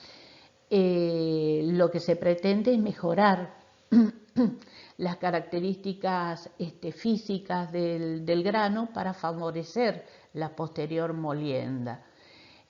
lo que se pretende es mejorar las características físicas del grano para favorecer la posterior molienda.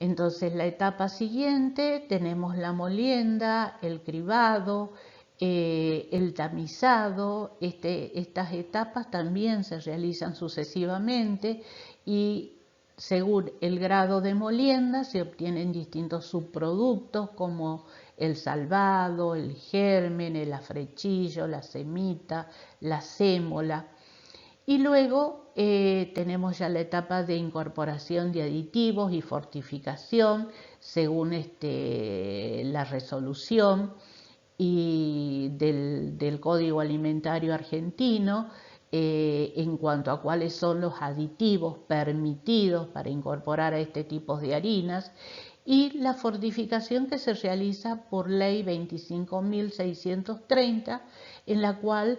Entonces, la etapa siguiente tenemos la molienda, el cribado, el tamizado. Estas etapas también se realizan sucesivamente y según el grado de molienda se obtienen distintos subproductos como el salvado, el germen, el afrechillo, la semita, la sémola. Y luego tenemos ya la etapa de incorporación de aditivos y fortificación según la resolución y del Código Alimentario Argentino en cuanto a cuáles son los aditivos permitidos para incorporar a este tipo de harinas, y la fortificación que se realiza por ley 25.630, en la cual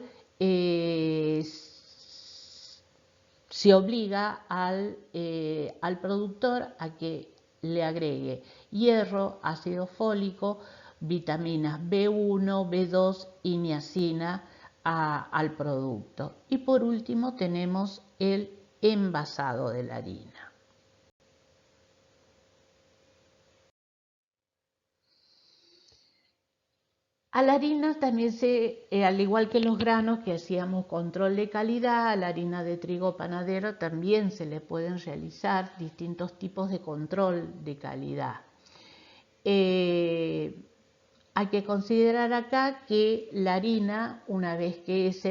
se obliga al productor a que le agregue hierro, ácido fólico, vitaminas B1, B2 y niacina al producto. Y por último tenemos el envasado de la harina. A la harina también al igual que los granos que hacíamos control de calidad, a la harina de trigo panadero también se le pueden realizar distintos tipos de control de calidad. Hay que considerar acá que la harina, una vez que es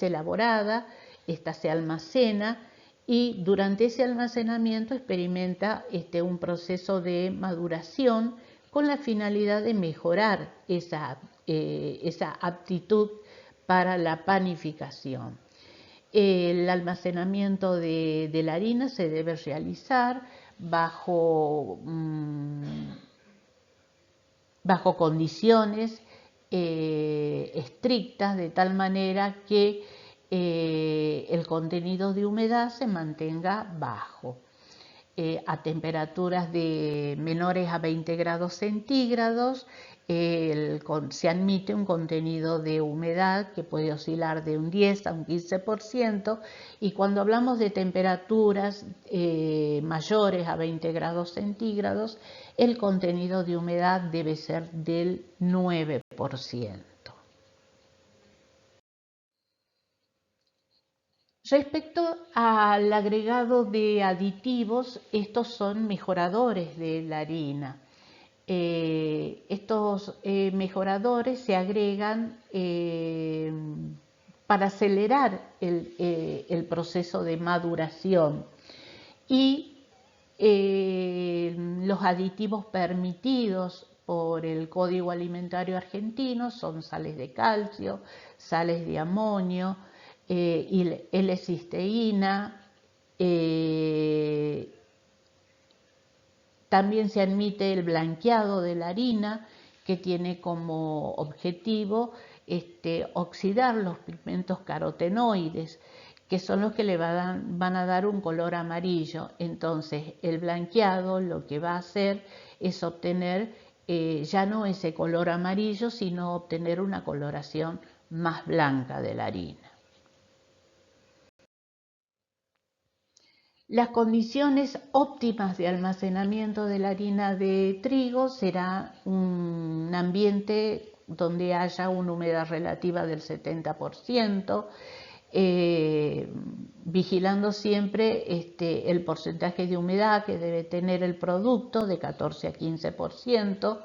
elaborada, esta se almacena y durante ese almacenamiento experimenta un proceso de maduración con la finalidad de mejorar esa aptitud para la panificación. El almacenamiento de la harina se debe realizar bajo condiciones estrictas, de tal manera que el contenido de humedad se mantenga bajo. A temperaturas menores a 20 grados centígrados se admite un contenido de humedad que puede oscilar de un 10 a un 15%, y cuando hablamos de temperaturas mayores a 20 grados centígrados, el contenido de humedad debe ser del 9%. Respecto al agregado de aditivos, estos son mejoradores de la harina. Estos mejoradores se agregan para acelerar el proceso de maduración, y los aditivos permitidos por el Código Alimentario Argentino son sales de calcio, sales de amonio, L-cisteína. También se admite el blanqueado de la harina, que tiene como objetivo oxidar los pigmentos carotenoides, que son los que le van a dar un color amarillo. Entonces el blanqueado lo que va a hacer es obtener ya no ese color amarillo, sino obtener una coloración más blanca de la harina. Las condiciones óptimas de almacenamiento de la harina de trigo será un ambiente donde haya una humedad relativa del 70%, vigilando siempre el porcentaje de humedad que debe tener el producto de 14 a 15%,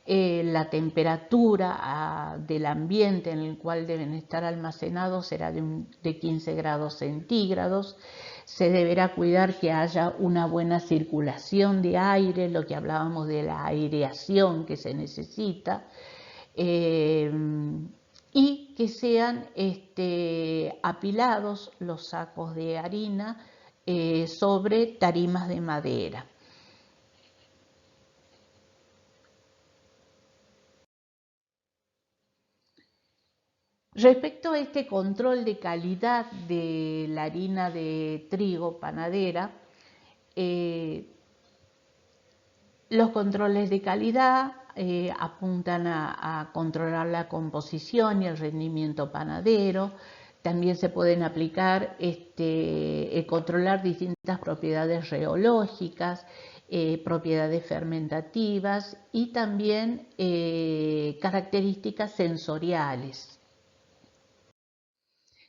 la temperatura del ambiente en el cual deben estar almacenados será de 15 grados centígrados. Se deberá cuidar que haya una buena circulación de aire, lo que hablábamos de la aireación que se necesita, y que sean apilados los sacos de harina sobre tarimas de madera. Respecto a este control de calidad de la harina de trigo panadera, los controles de calidad apuntan a controlar la composición y el rendimiento panadero. También se pueden aplicar, controlar distintas propiedades reológicas, propiedades fermentativas y también características sensoriales.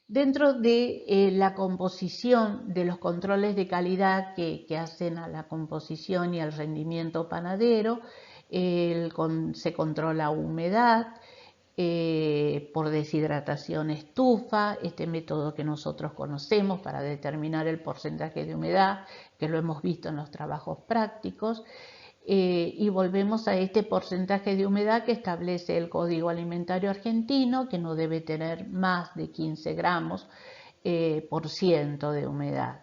Dentro de la composición de los controles de calidad que hacen a la composición y al rendimiento panadero, se controla humedad por deshidratación estufa, este método que nosotros conocemos para determinar el porcentaje de humedad, que lo hemos visto en los trabajos prácticos. Y volvemos a este porcentaje de humedad que establece el Código Alimentario Argentino, que no debe tener más de 15 gramos por ciento de humedad.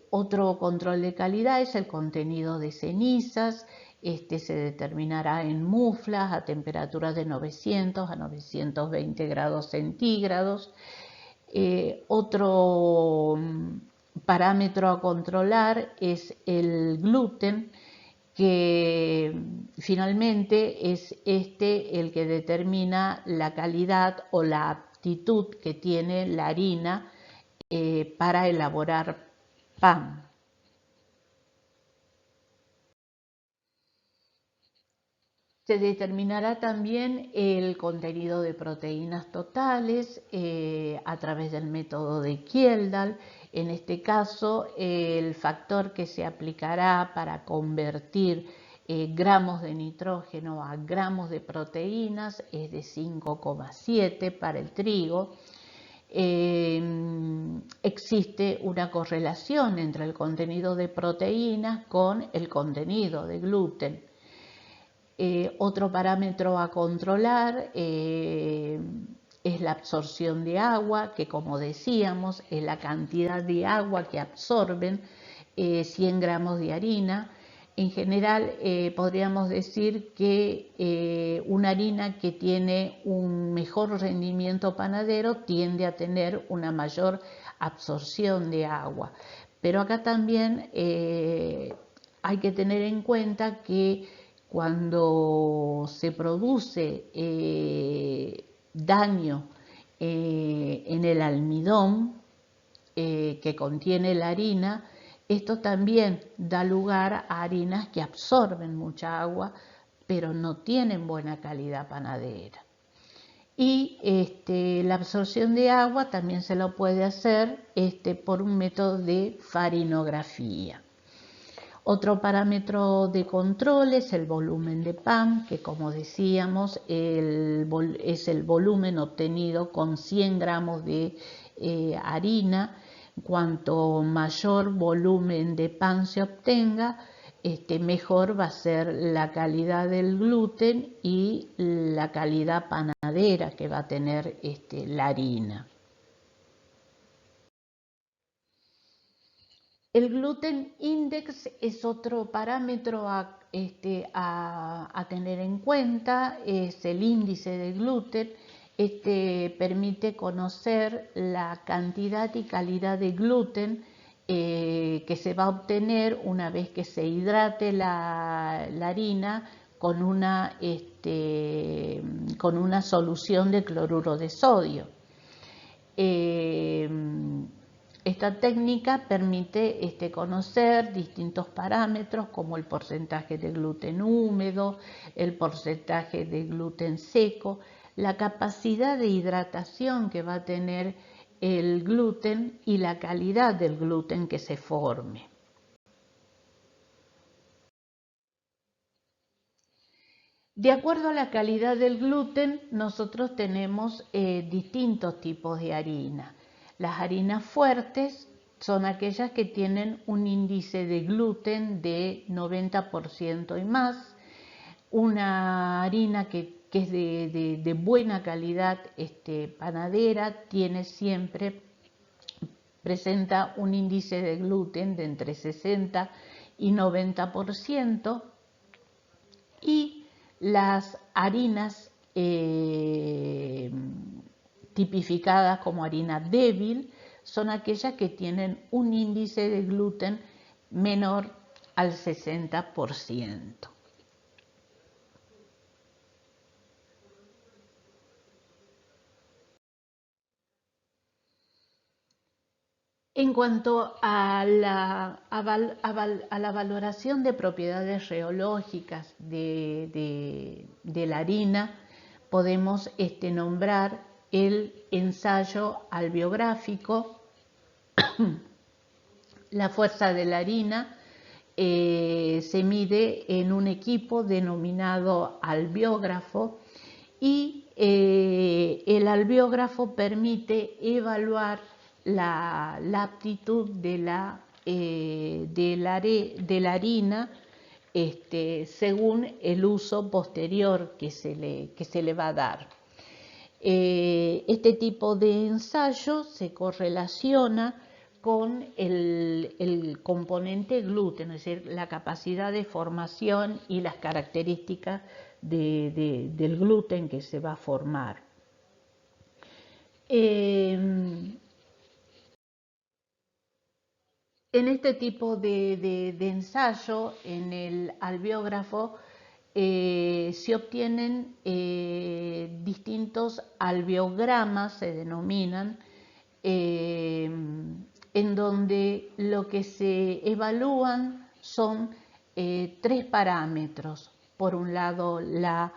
Otro control de calidad es el contenido de cenizas. Se determinará en muflas a temperaturas de 900 a 920 grados centígrados. Otro parámetro a controlar es el gluten, que finalmente es el que determina la calidad o la aptitud que tiene la harina para elaborar pan. Se determinará también el contenido de proteínas totales a través del método de Kjeldahl. En este caso, el factor que se aplicará para convertir gramos de nitrógeno a gramos de proteínas es de 5,7 para el trigo. Existe una correlación entre el contenido de proteínas con el contenido de gluten. Otro parámetro a controlar es la absorción de agua, que como decíamos es la cantidad de agua que absorben 100 gramos de harina. En general podríamos decir que una harina que tiene un mejor rendimiento panadero tiende a tener una mayor absorción de agua. Pero acá también hay que tener en cuenta que cuando se produce daño en el almidón que contiene la harina, esto también da lugar a harinas que absorben mucha agua, pero no tienen buena calidad panadera. Y la absorción de agua también se lo puede hacer por un método de farinografía. Otro parámetro de control es el volumen de pan, que como decíamos es el volumen obtenido con 100 gramos de harina. Cuanto mayor volumen de pan se obtenga, mejor va a ser la calidad del gluten y la calidad panadera que va a tener la harina. El gluten index es otro parámetro a a tener en cuenta es el índice de gluten. Permite conocer la cantidad y calidad de gluten que se va a obtener una vez que se hidrate la harina con una solución de cloruro de sodio. Esta técnica permite conocer distintos parámetros como el porcentaje de gluten húmedo, el porcentaje de gluten seco, la capacidad de hidratación que va a tener el gluten y la calidad del gluten que se forme. De acuerdo a la calidad del gluten, nosotros tenemos distintos tipos de harina. Las harinas fuertes son aquellas que tienen un índice de gluten de 90% y más. Una harina que es de buena calidad panadera presenta un índice de gluten de entre 60 y 90%, y las harinas tipificadas como harina débil son aquellas que tienen un índice de gluten menor al 60%. En cuanto a la valoración de propiedades reológicas de la harina, podemos nombrar el ensayo alveográfico. La fuerza de la harina se mide en un equipo denominado alveógrafo, y el alveógrafo permite evaluar la aptitud de la harina según el uso posterior que se le va a dar. Este tipo de ensayo se correlaciona con el componente gluten, es decir, la capacidad de formación y las características del gluten que se va a formar. En este tipo de ensayo, en el alveógrafo, se obtienen distintos alveogramas, se denominan, en donde lo que se evalúan son 3 parámetros. Por un lado, la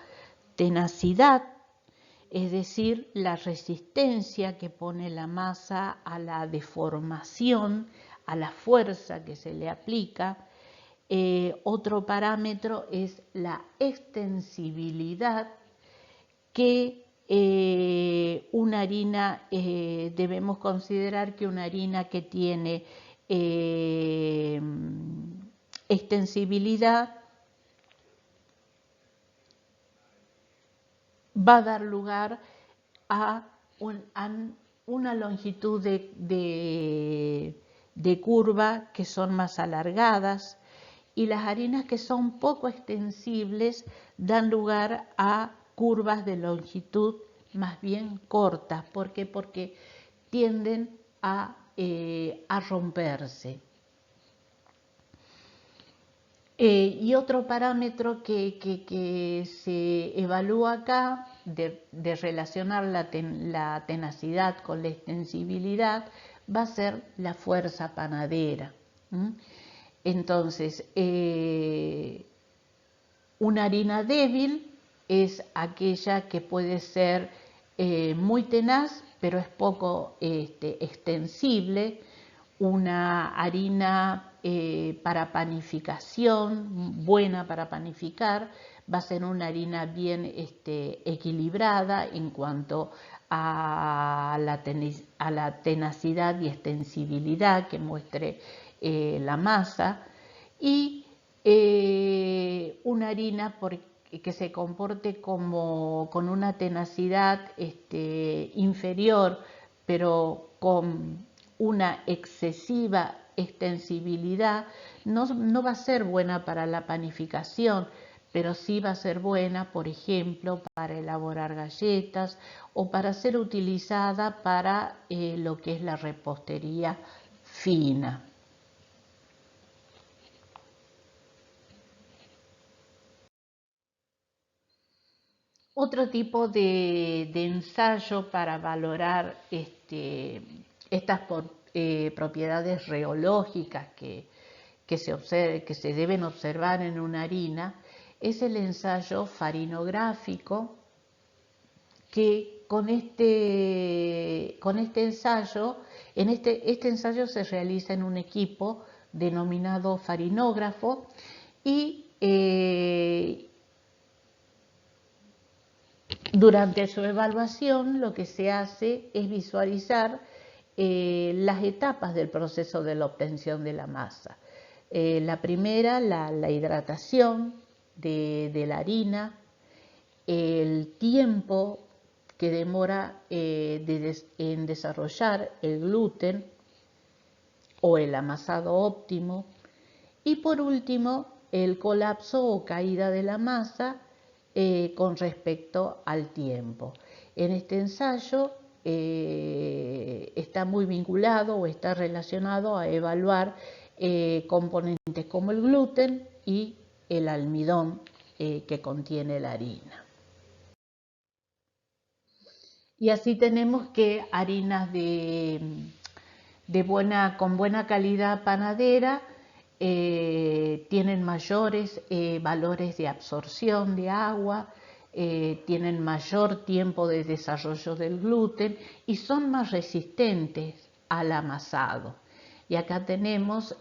tenacidad, es decir, la resistencia que pone la masa a la deformación, a la fuerza que se le aplica. Otro parámetro es la extensibilidad, que una harina, debemos considerar que una harina que tiene extensibilidad va a dar lugar a una longitud de curva que son más alargadas, y las harinas que son poco extensibles dan lugar a curvas de longitud más bien cortas. ¿Por qué? Porque tienden a romperse. Y otro parámetro que se evalúa acá, de relacionar la tenacidad con la extensibilidad, va a ser la fuerza panadera. Entonces, una harina débil es aquella que puede ser muy tenaz, pero es poco extensible. Una harina para panificación, buena para panificar, va a ser una harina bien equilibrada en cuanto a la tenacidad y extensibilidad que muestre la masa, y una harina que se comporte con una tenacidad inferior, pero con una excesiva extensibilidad no va a ser buena para la panificación, pero sí va a ser buena, por ejemplo, para elaborar galletas o para ser utilizada para lo que es la repostería fina. Otro tipo de ensayo para valorar estas propiedades reológicas que se deben observar en una harina es el ensayo farinográfico, que con este ensayo, este ensayo se realiza en un equipo denominado farinógrafo y durante su evaluación lo que se hace es visualizar las etapas del proceso de la obtención de la masa. La primera, la hidratación de la harina, el tiempo que demora en desarrollar el gluten o el amasado óptimo, y por último el colapso o caída de la masa con respecto al tiempo. En este ensayo está muy vinculado o está relacionado a evaluar componentes como el gluten y el almidón que contiene la harina. Y así tenemos que harinas con buena calidad panadera tienen mayores valores de absorción de agua, tienen mayor tiempo de desarrollo del gluten y son más resistentes al amasado. Y acá tenemos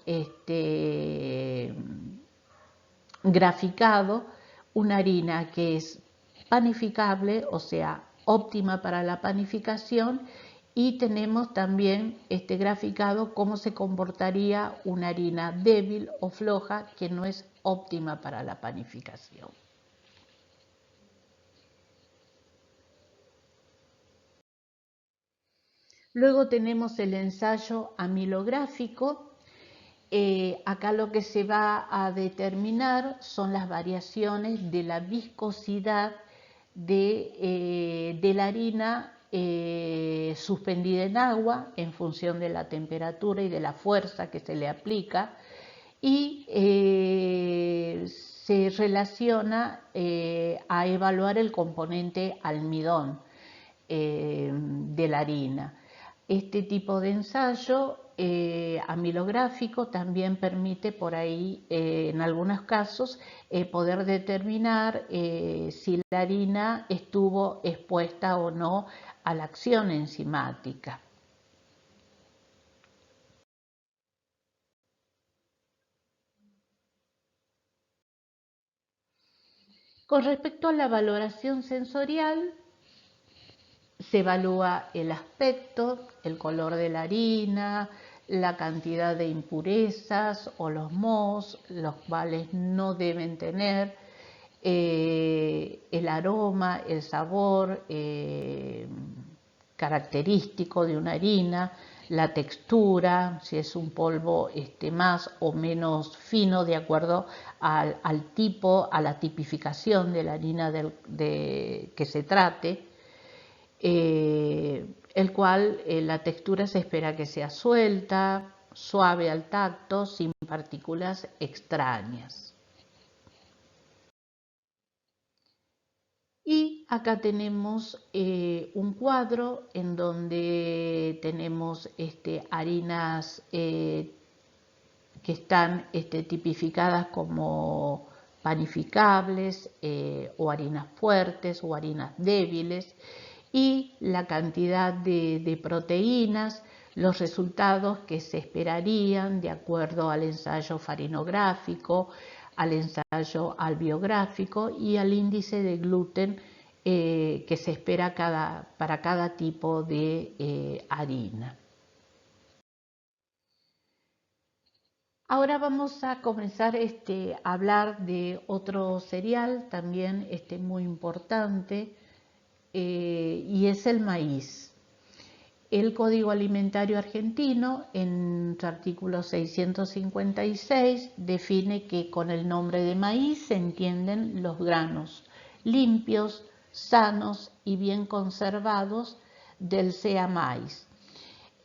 graficado una harina que es panificable, o sea, óptima para la panificación, y tenemos también graficado cómo se comportaría una harina débil o floja que no es óptima para la panificación. Luego tenemos el ensayo amilográfico. Acá lo que se va a determinar son las variaciones de la viscosidad de la harina suspendida en agua en función de la temperatura y de la fuerza que se le aplica, y se relaciona a evaluar el componente almidón de la harina. Este tipo de ensayo amilográfico también permite por ahí, en algunos casos, poder determinar si la harina estuvo expuesta o no a la acción enzimática. Con respecto a la valoración sensorial, se evalúa el aspecto, el color de la harina, la cantidad de impurezas o los mohos, los cuales no deben tener, el aroma, el sabor característico de una harina, la textura, si es un polvo más o menos fino de acuerdo al tipo, a la tipificación de la harina que se trate. El cual la textura se espera que sea suelta, suave al tacto, sin partículas extrañas. Y acá tenemos un cuadro en donde tenemos harinas que están tipificadas como panificables o harinas fuertes o harinas débiles, y la cantidad de proteínas, los resultados que se esperarían de acuerdo al ensayo farinográfico, al ensayo albiográfico y al índice de gluten que se espera para cada tipo de harina. Ahora vamos a comenzar a hablar de otro cereal también muy importante, y es el maíz. el Código Alimentario Argentino, en su artículo 656, define que con el nombre de maíz se entienden los granos limpios, sanos y bien conservados del sea maíz.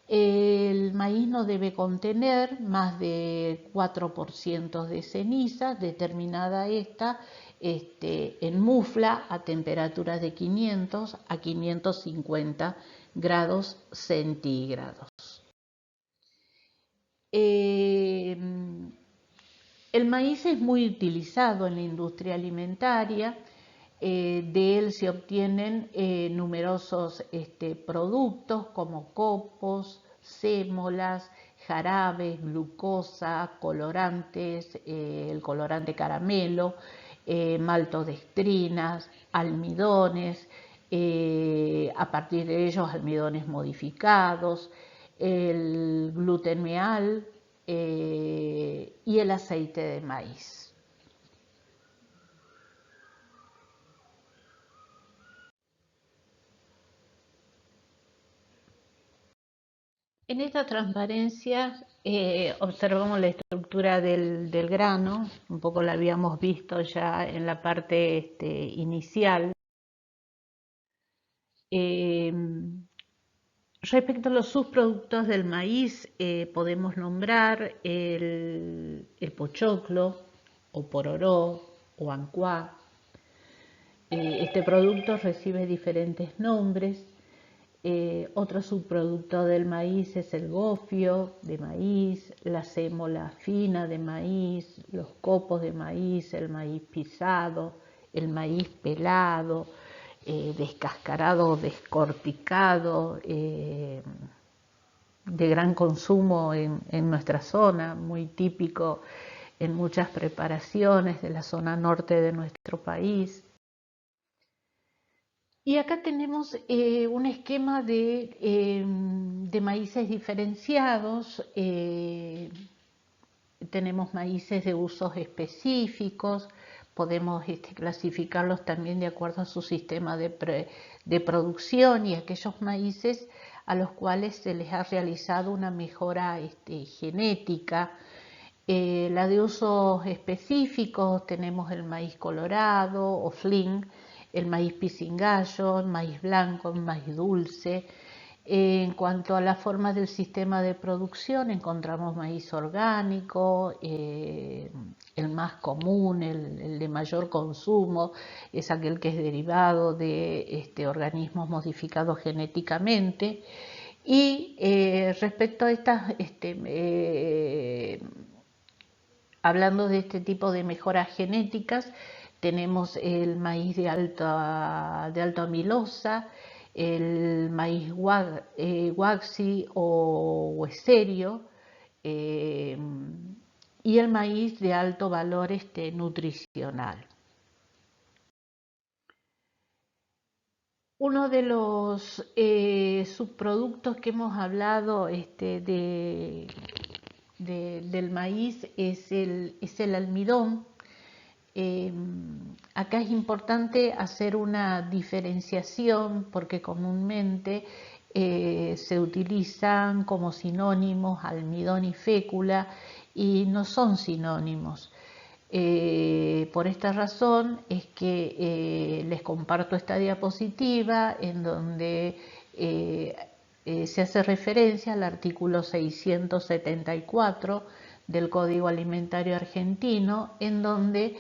El maíz no debe contener más de 4% de ceniza, determinada esta en mufla a temperaturas de 500 a 550 grados centígrados. El maíz es muy utilizado en la industria alimentaria. De él se obtienen numerosos productos como copos, sémolas, jarabes, glucosa, colorantes, el colorante caramelo, maltodextrinas, almidones, a partir de ellos almidones modificados, el gluten meal y el aceite de maíz. En esta transparencia observamos la estructura del grano, un poco la habíamos visto ya en la parte inicial. Respecto a los subproductos del maíz, podemos nombrar el pochoclo, o pororó, o ancuá. Este producto recibe diferentes nombres. Otro subproducto del maíz es el gofio de maíz, la sémola fina de maíz, los copos de maíz, el maíz pisado, el maíz pelado, descascarado o descorticado, de gran consumo en nuestra zona, muy típico en muchas preparaciones de la zona norte de nuestro país. Y acá tenemos un esquema de maíces diferenciados. Tenemos maíces de usos específicos, podemos clasificarlos también de acuerdo a su sistema de producción, y aquellos maíces a los cuales se les ha realizado una mejora genética. La de usos específicos tenemos el maíz colorado o fling, el maíz pisingallo, el maíz blanco, el maíz dulce. En cuanto a las formas del sistema de producción, encontramos maíz orgánico, el más común, el de mayor consumo, es aquel que es derivado de organismos modificados genéticamente. Y respecto a estas, hablando de este tipo de mejoras genéticas, tenemos el maíz de alta amilosa, el maíz waxy o hueserio, y el maíz de alto valor nutricional. Uno de los subproductos que hemos hablado del maíz es el almidón. Acá es importante hacer una diferenciación porque comúnmente se utilizan como sinónimos almidón y fécula y no son sinónimos. Por esta razón es que les comparto esta diapositiva en donde se hace referencia al artículo 674 del Código Alimentario Argentino, en donde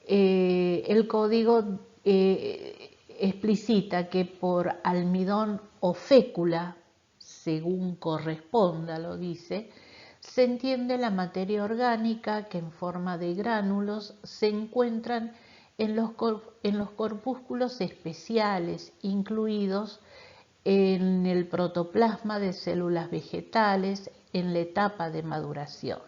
el código explicita que por almidón o fécula, según corresponda, lo dice, se entiende la materia orgánica que en forma de gránulos se encuentran en los corpúsculos especiales incluidos en el protoplasma de células vegetales en la etapa de maduración.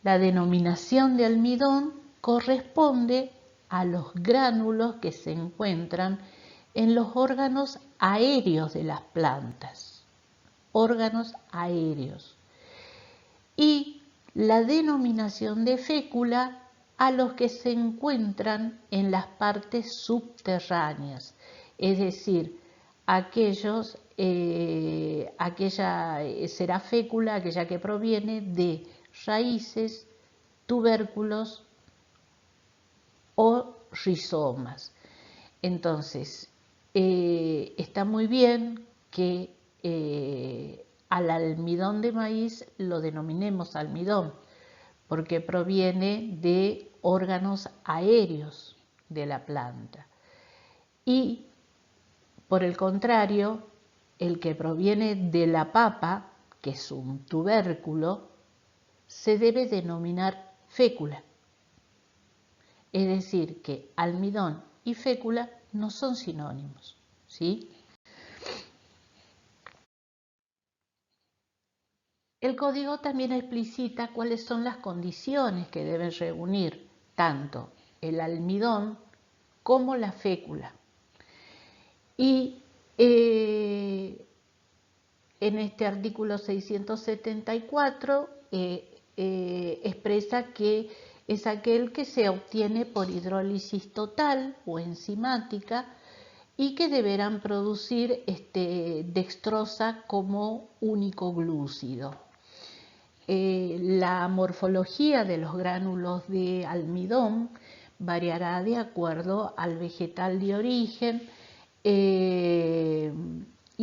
La denominación de almidón corresponde a los gránulos que se encuentran en los órganos aéreos de las plantas, órganos aéreos. Y la denominación de fécula a los que se encuentran en las partes subterráneas, es decir, será fécula aquella que proviene de raíces, tubérculos o rizomas. Entonces, está muy bien que al almidón de maíz lo denominemos almidón, porque proviene de órganos aéreos de la planta. Y, por el contrario, el que proviene de la papa, que es un tubérculo, se debe denominar fécula. Es decir, que almidón y fécula no son sinónimos, ¿sí? El código también explicita cuáles son las condiciones que deben reunir tanto el almidón como la fécula. Y en este artículo 674 expresa que es aquel que se obtiene por hidrólisis total o enzimática y que deberán producir dextrosa como único glúcido. La morfología de los gránulos de almidón variará de acuerdo al vegetal de origen y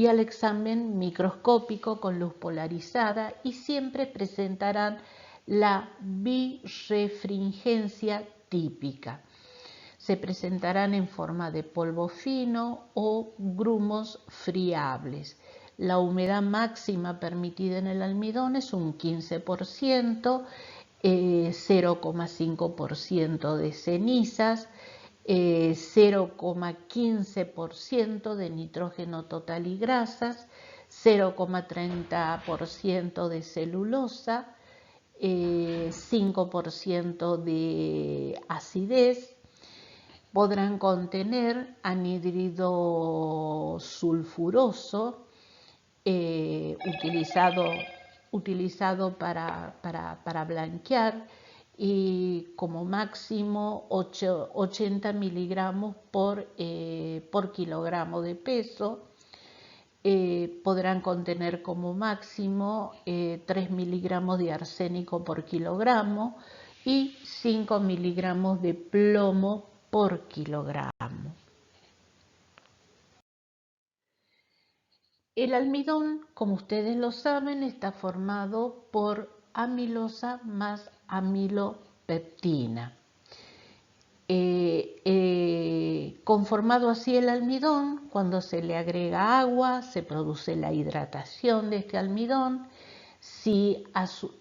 al examen microscópico con luz polarizada, y siempre presentarán la birefringencia típica. Se presentarán en forma de polvo fino o grumos friables. La humedad máxima permitida en el almidón es un 15%, 0,5% de cenizas, 0,15% de nitrógeno total y grasas, 0,30% de celulosa, 5% de acidez. Podrán contener anhídrido sulfuroso, utilizado para blanquear, y como máximo 80 miligramos por kilogramo de peso. Podrán contener como máximo 3 miligramos de arsénico por kilogramo y 5 miligramos de plomo por kilogramo. El almidón, como ustedes lo saben, está formado por amilosa más amilopeptina. Conformado así el almidón, cuando se le agrega agua, se produce la hidratación de este almidón. Si a su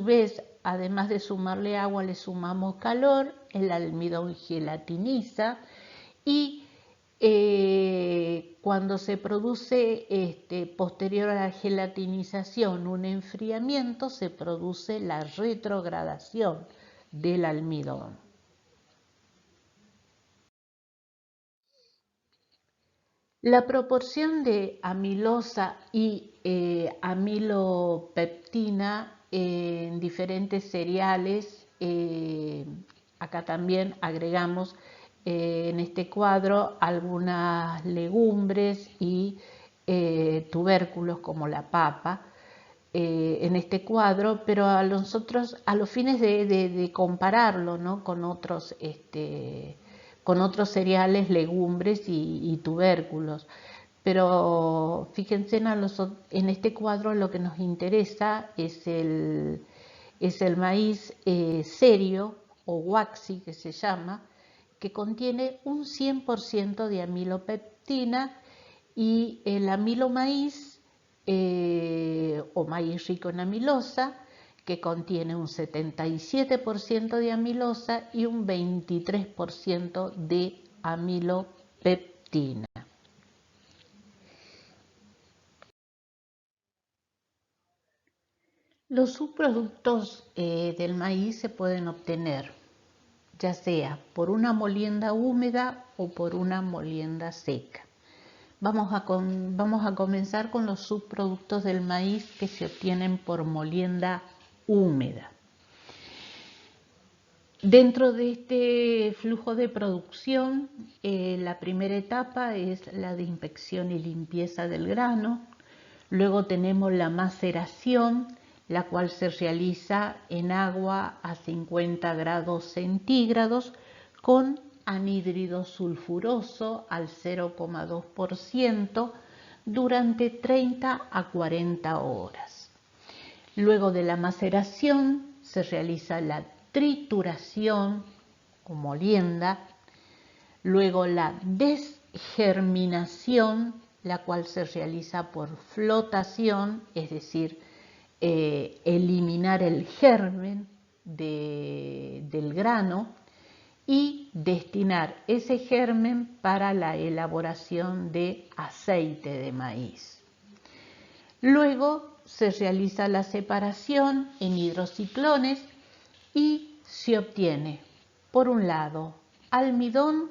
vez, además de sumarle agua, le sumamos calor, el almidón gelatiniza, y cuando se produce posterior a la gelatinización un enfriamiento, se produce la retrogradación del almidón. La proporción de amilosa y amilopeptina en diferentes cereales, acá también agregamos en este cuadro algunas legumbres y tubérculos como la papa en este cuadro, pero a los fines de compararlo, ¿no?, con otros cereales, legumbres y tubérculos. Pero fíjense, en este cuadro lo que nos interesa es el maíz serio o waxy, que se llama, que contiene un 100% de amilopeptina, y el amilomaíz o maíz rico en amilosa, que contiene un 77% de amilosa y un 23% de amilopeptina. Los subproductos del maíz se pueden obtener ya sea por una molienda húmeda o por una molienda seca. Vamos a comenzar con los subproductos del maíz que se obtienen por molienda húmeda. Dentro de este flujo de producción, la primera etapa es la de inspección y limpieza del grano. Luego tenemos la maceración, la cual se realiza en agua a 50 grados centígrados con anhídrido sulfuroso al 0,2% durante 30 a 40 horas. Luego de la maceración se realiza la trituración o molienda, luego la desgerminación, la cual se realiza por flotación, es decir, eliminar el germen del grano y destinar ese germen para la elaboración de aceite de maíz. Luego se realiza la separación en hidrociclones y se obtiene, por un lado, almidón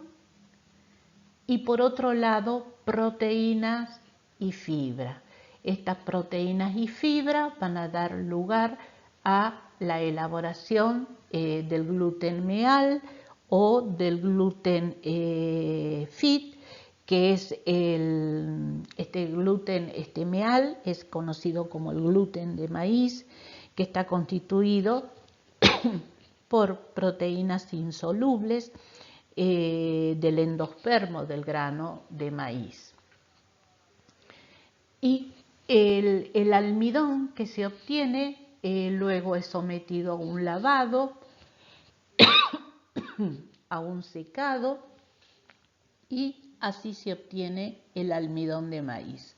y por otro lado, proteínas y fibra. Estas proteínas y fibra van a dar lugar a la elaboración del gluten meal o del gluten fit, que es este gluten meal, es conocido como el gluten de maíz, que está constituido por proteínas insolubles del endospermo del grano de maíz. Y el almidón que se obtiene luego es sometido a un lavado, a un secado, y así se obtiene el almidón de maíz,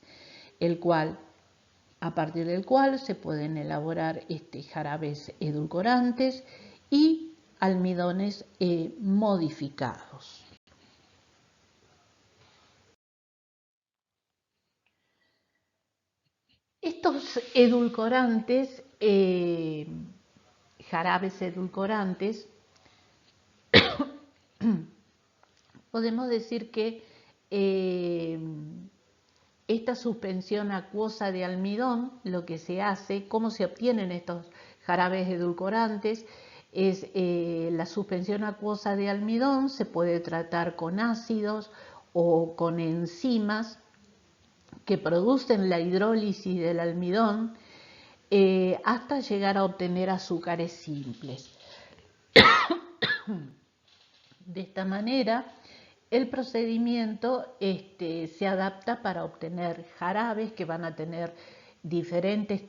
a partir del cual se pueden elaborar jarabes edulcorantes y almidones modificados. Estos edulcorantes, jarabes edulcorantes, podemos decir que esta suspensión acuosa de almidón, lo que se hace, cómo se obtienen estos jarabes edulcorantes, es la suspensión acuosa de almidón se puede tratar con ácidos o con enzimas que producen la hidrólisis del almidón hasta llegar a obtener azúcares simples. De esta manera, el procedimiento se adapta para obtener jarabes que van a tener diferentes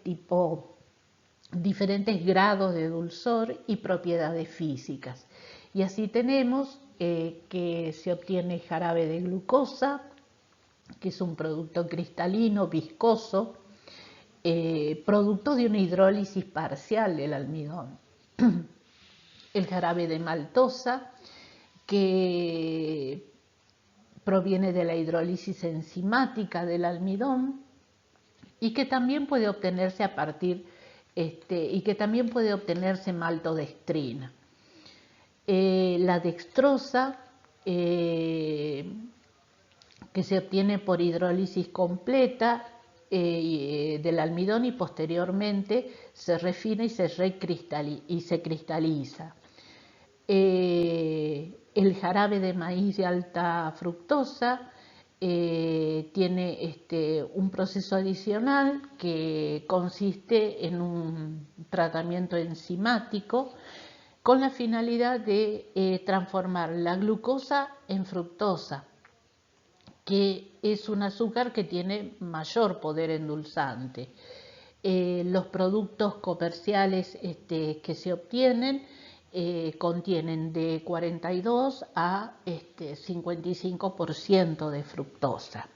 grados de dulzor y propiedades físicas. Y así tenemos que se obtiene jarabe de glucosa, que es un producto cristalino, viscoso, producto de una hidrólisis parcial del almidón. El jarabe de maltosa, que proviene de la hidrólisis enzimática del almidón y que también puede obtenerse a partir maltodextrina. La dextrosa, que se obtiene por hidrólisis completa del almidón y posteriormente se refina y se cristaliza. El jarabe de maíz de alta fructosa tiene un proceso adicional que consiste en un tratamiento enzimático con la finalidad de transformar la glucosa en fructosa, que es un azúcar que tiene mayor poder endulzante. Los productos comerciales que se obtienen contienen de 42 a 55% de fructosa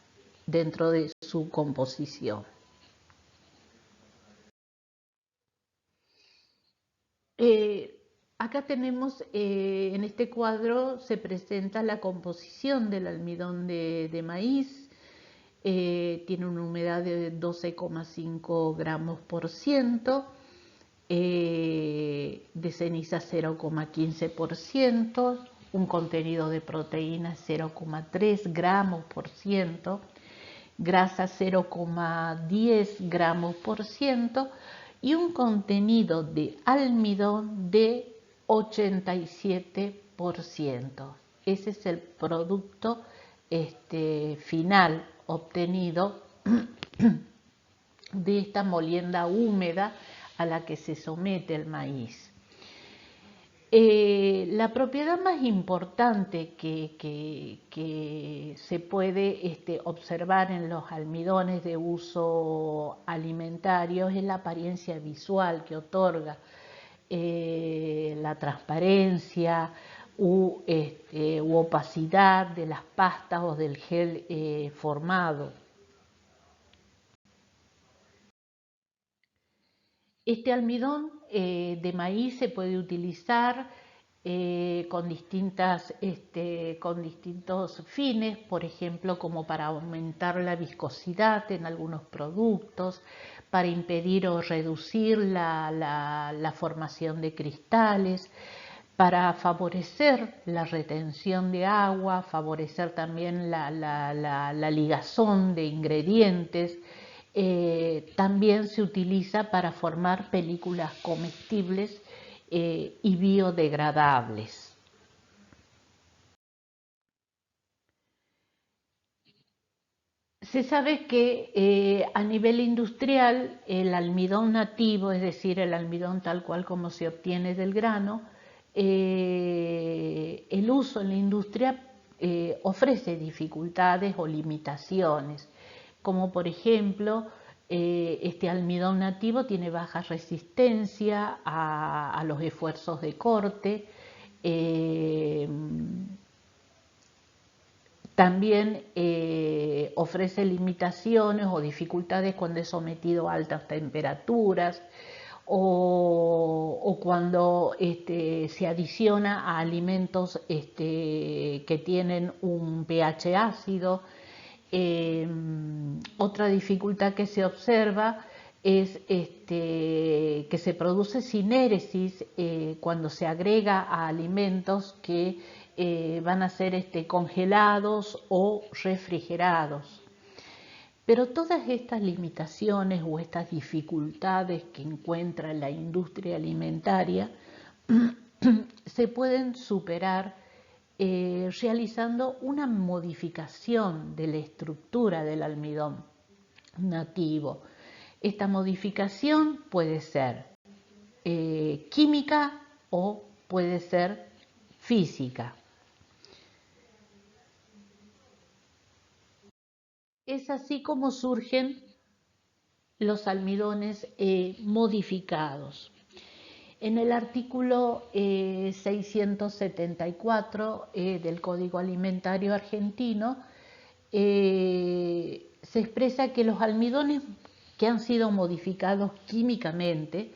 dentro de su composición. Acá tenemos, en este cuadro se presenta la composición del almidón de maíz. Tiene una humedad de 12,5 gramos por ciento, de ceniza 0,15%, un contenido de proteína 0,3 gramos por ciento, grasa 0,10 gramos por ciento y un contenido de almidón de 87%. Ese es el producto final obtenido de esta molienda húmeda a la que se somete el maíz. La propiedad más importante que se puede observar en los almidones de uso alimentario es la apariencia visual que otorga, la transparencia u opacidad de las pastas o del gel formado. Este almidón de maíz se puede utilizar con distintos fines, por ejemplo, como para aumentar la viscosidad en algunos productos, para impedir o reducir la formación de cristales, para favorecer la retención de agua, favorecer también la ligazón de ingredientes. También se utiliza para formar películas comestibles y biodegradables. Se sabe que a nivel industrial el almidón nativo, es decir, el almidón tal cual como se obtiene del grano, el uso en la industria ofrece dificultades o limitaciones, como por ejemplo este almidón nativo tiene baja resistencia a los esfuerzos de corte. También ofrece limitaciones o dificultades cuando es sometido a altas temperaturas o cuando se adiciona a alimentos que tienen un pH ácido. Otra dificultad que se observa es que se produce sinéresis cuando se agrega a alimentos que van a ser congelados o refrigerados. Pero todas estas limitaciones o estas dificultades que encuentra la industria alimentaria se pueden superar realizando una modificación de la estructura del almidón nativo. Esta modificación puede ser química o puede ser física. Es así como surgen los almidones modificados. En el artículo 674 del Código Alimentario Argentino se expresa que los almidones que han sido modificados químicamente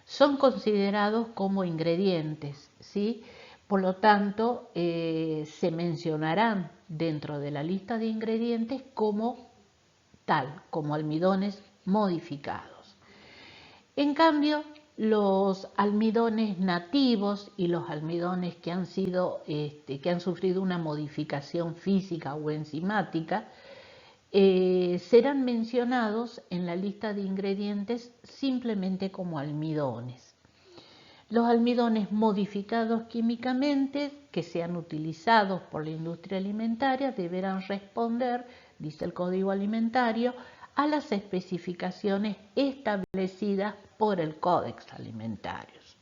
son considerados como ingredientes, ¿sí? Por lo tanto, se mencionarán dentro de la lista de ingredientes como tal, como almidones modificados. En cambio, los almidones nativos y los almidones que han sufrido una modificación física o enzimática serán mencionados en la lista de ingredientes simplemente como almidones. Los almidones modificados químicamente que sean utilizados por la industria alimentaria deberán responder, dice el Código Alimentario, a las especificaciones establecidas por el Códex Alimentarius.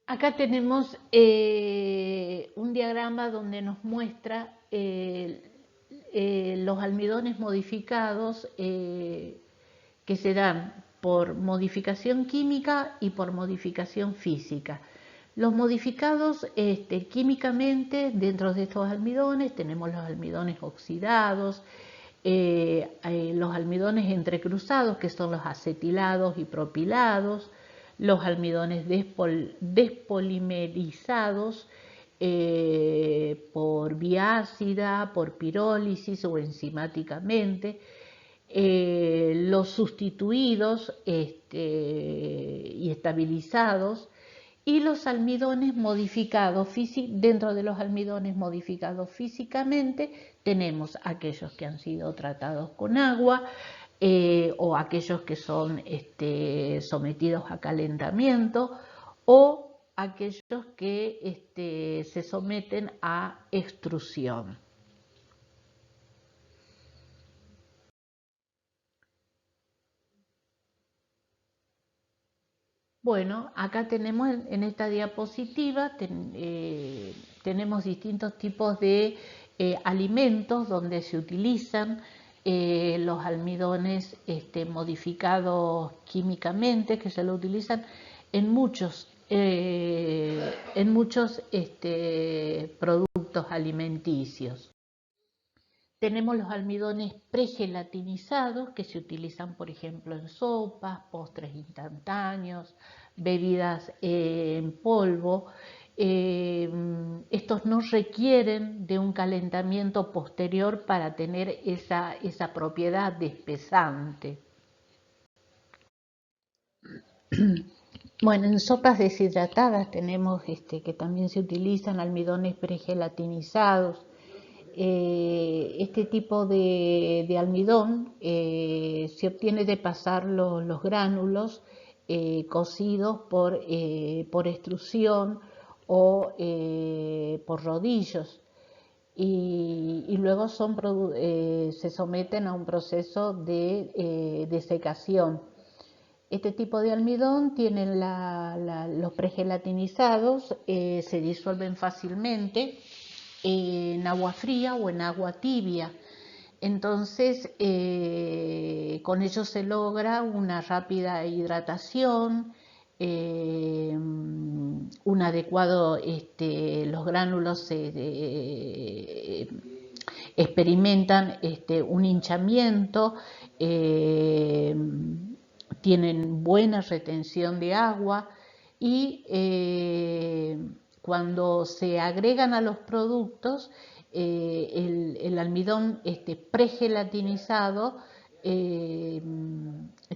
Acá tenemos un diagrama donde nos muestra los almidones modificados que se dan por modificación química y por modificación física. Los modificados químicamente, dentro de estos almidones tenemos los almidones oxidados, los almidones entrecruzados, que son los acetilados y propilados, los almidones despolimerizados por vía ácida, por pirólisis o enzimáticamente, los sustituidos y estabilizados, y los almidones modificados dentro de los almidones modificados físicamente tenemos aquellos que han sido tratados con agua, o aquellos que son sometidos a calentamiento, o aquellos que se someten a extrusión. Bueno, acá tenemos en esta diapositiva, tenemos distintos tipos de alimentos donde se utilizan los almidones modificados químicamente, que se lo utilizan en muchos productos alimenticios. Tenemos los almidones pregelatinizados que se utilizan, por ejemplo, en sopas, postres instantáneos, bebidas en polvo. Estos no requieren de un calentamiento posterior para tener esa propiedad de espesante. Bueno, en sopas deshidratadas tenemos que también se utilizan almidones pregelatinizados. Este tipo de almidón se obtiene de pasar los gránulos cocidos por extrusión o por rodillos y luego se someten a un proceso de secación. Este tipo de almidón tienen los pregelatinizados, se disuelven fácilmente en agua fría o en agua tibia. Entonces, con ello se logra una rápida hidratación, un adecuado, los gránulos experimentan un hinchamiento, tienen buena retención de agua y cuando se agregan a los productos, el almidón pregelatinizado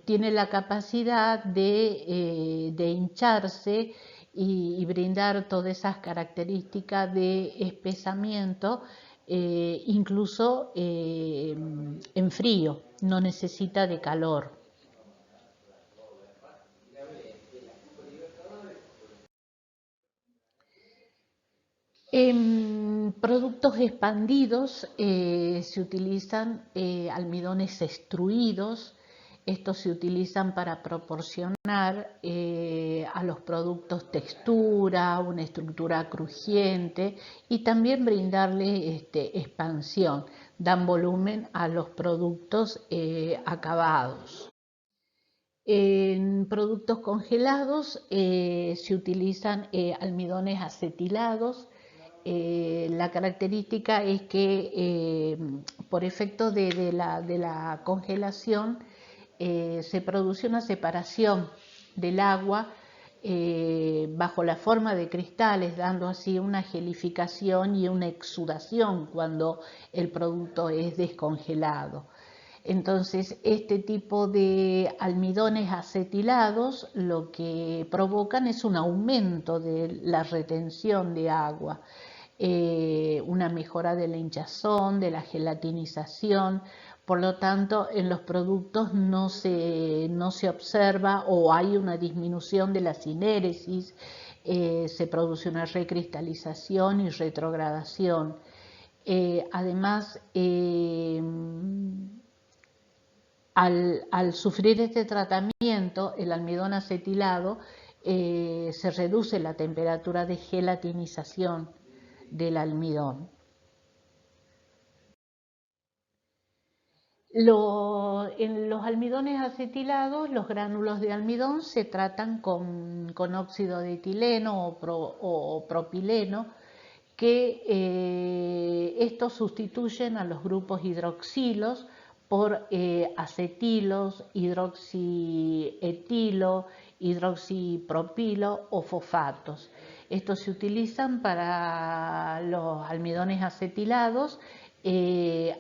tiene la capacidad de hincharse y brindar todas esas características de espesamiento, incluso en frío, no necesita de calor. En productos expandidos se utilizan almidones extruidos. Estos se utilizan para proporcionar a los productos textura, una estructura crujiente y también brindarle expansión. Dan volumen a los productos acabados. En productos congelados se utilizan almidones acetilados. La característica es que por efecto de la congelación se produce una separación del agua bajo la forma de cristales, dando así una gelificación y una exudación cuando el producto es descongelado. Entonces, este tipo de almidones acetilados lo que provocan es un aumento de la retención de agua, una mejora de la hinchazón, de la gelatinización. Por lo tanto, en los productos no se observa o hay una disminución de la sinéresis, se produce una recristalización y retrogradación. Además, al sufrir este tratamiento, el almidón acetilado, se reduce la temperatura de gelatinización del almidón. En los almidones acetilados, los gránulos de almidón se tratan con óxido de etileno o propileno, que estos sustituyen a los grupos hidroxilos por acetilos, hidroxietilo, hidroxipropilo o fosfatos. Estos se utilizan para los almidones acetilados,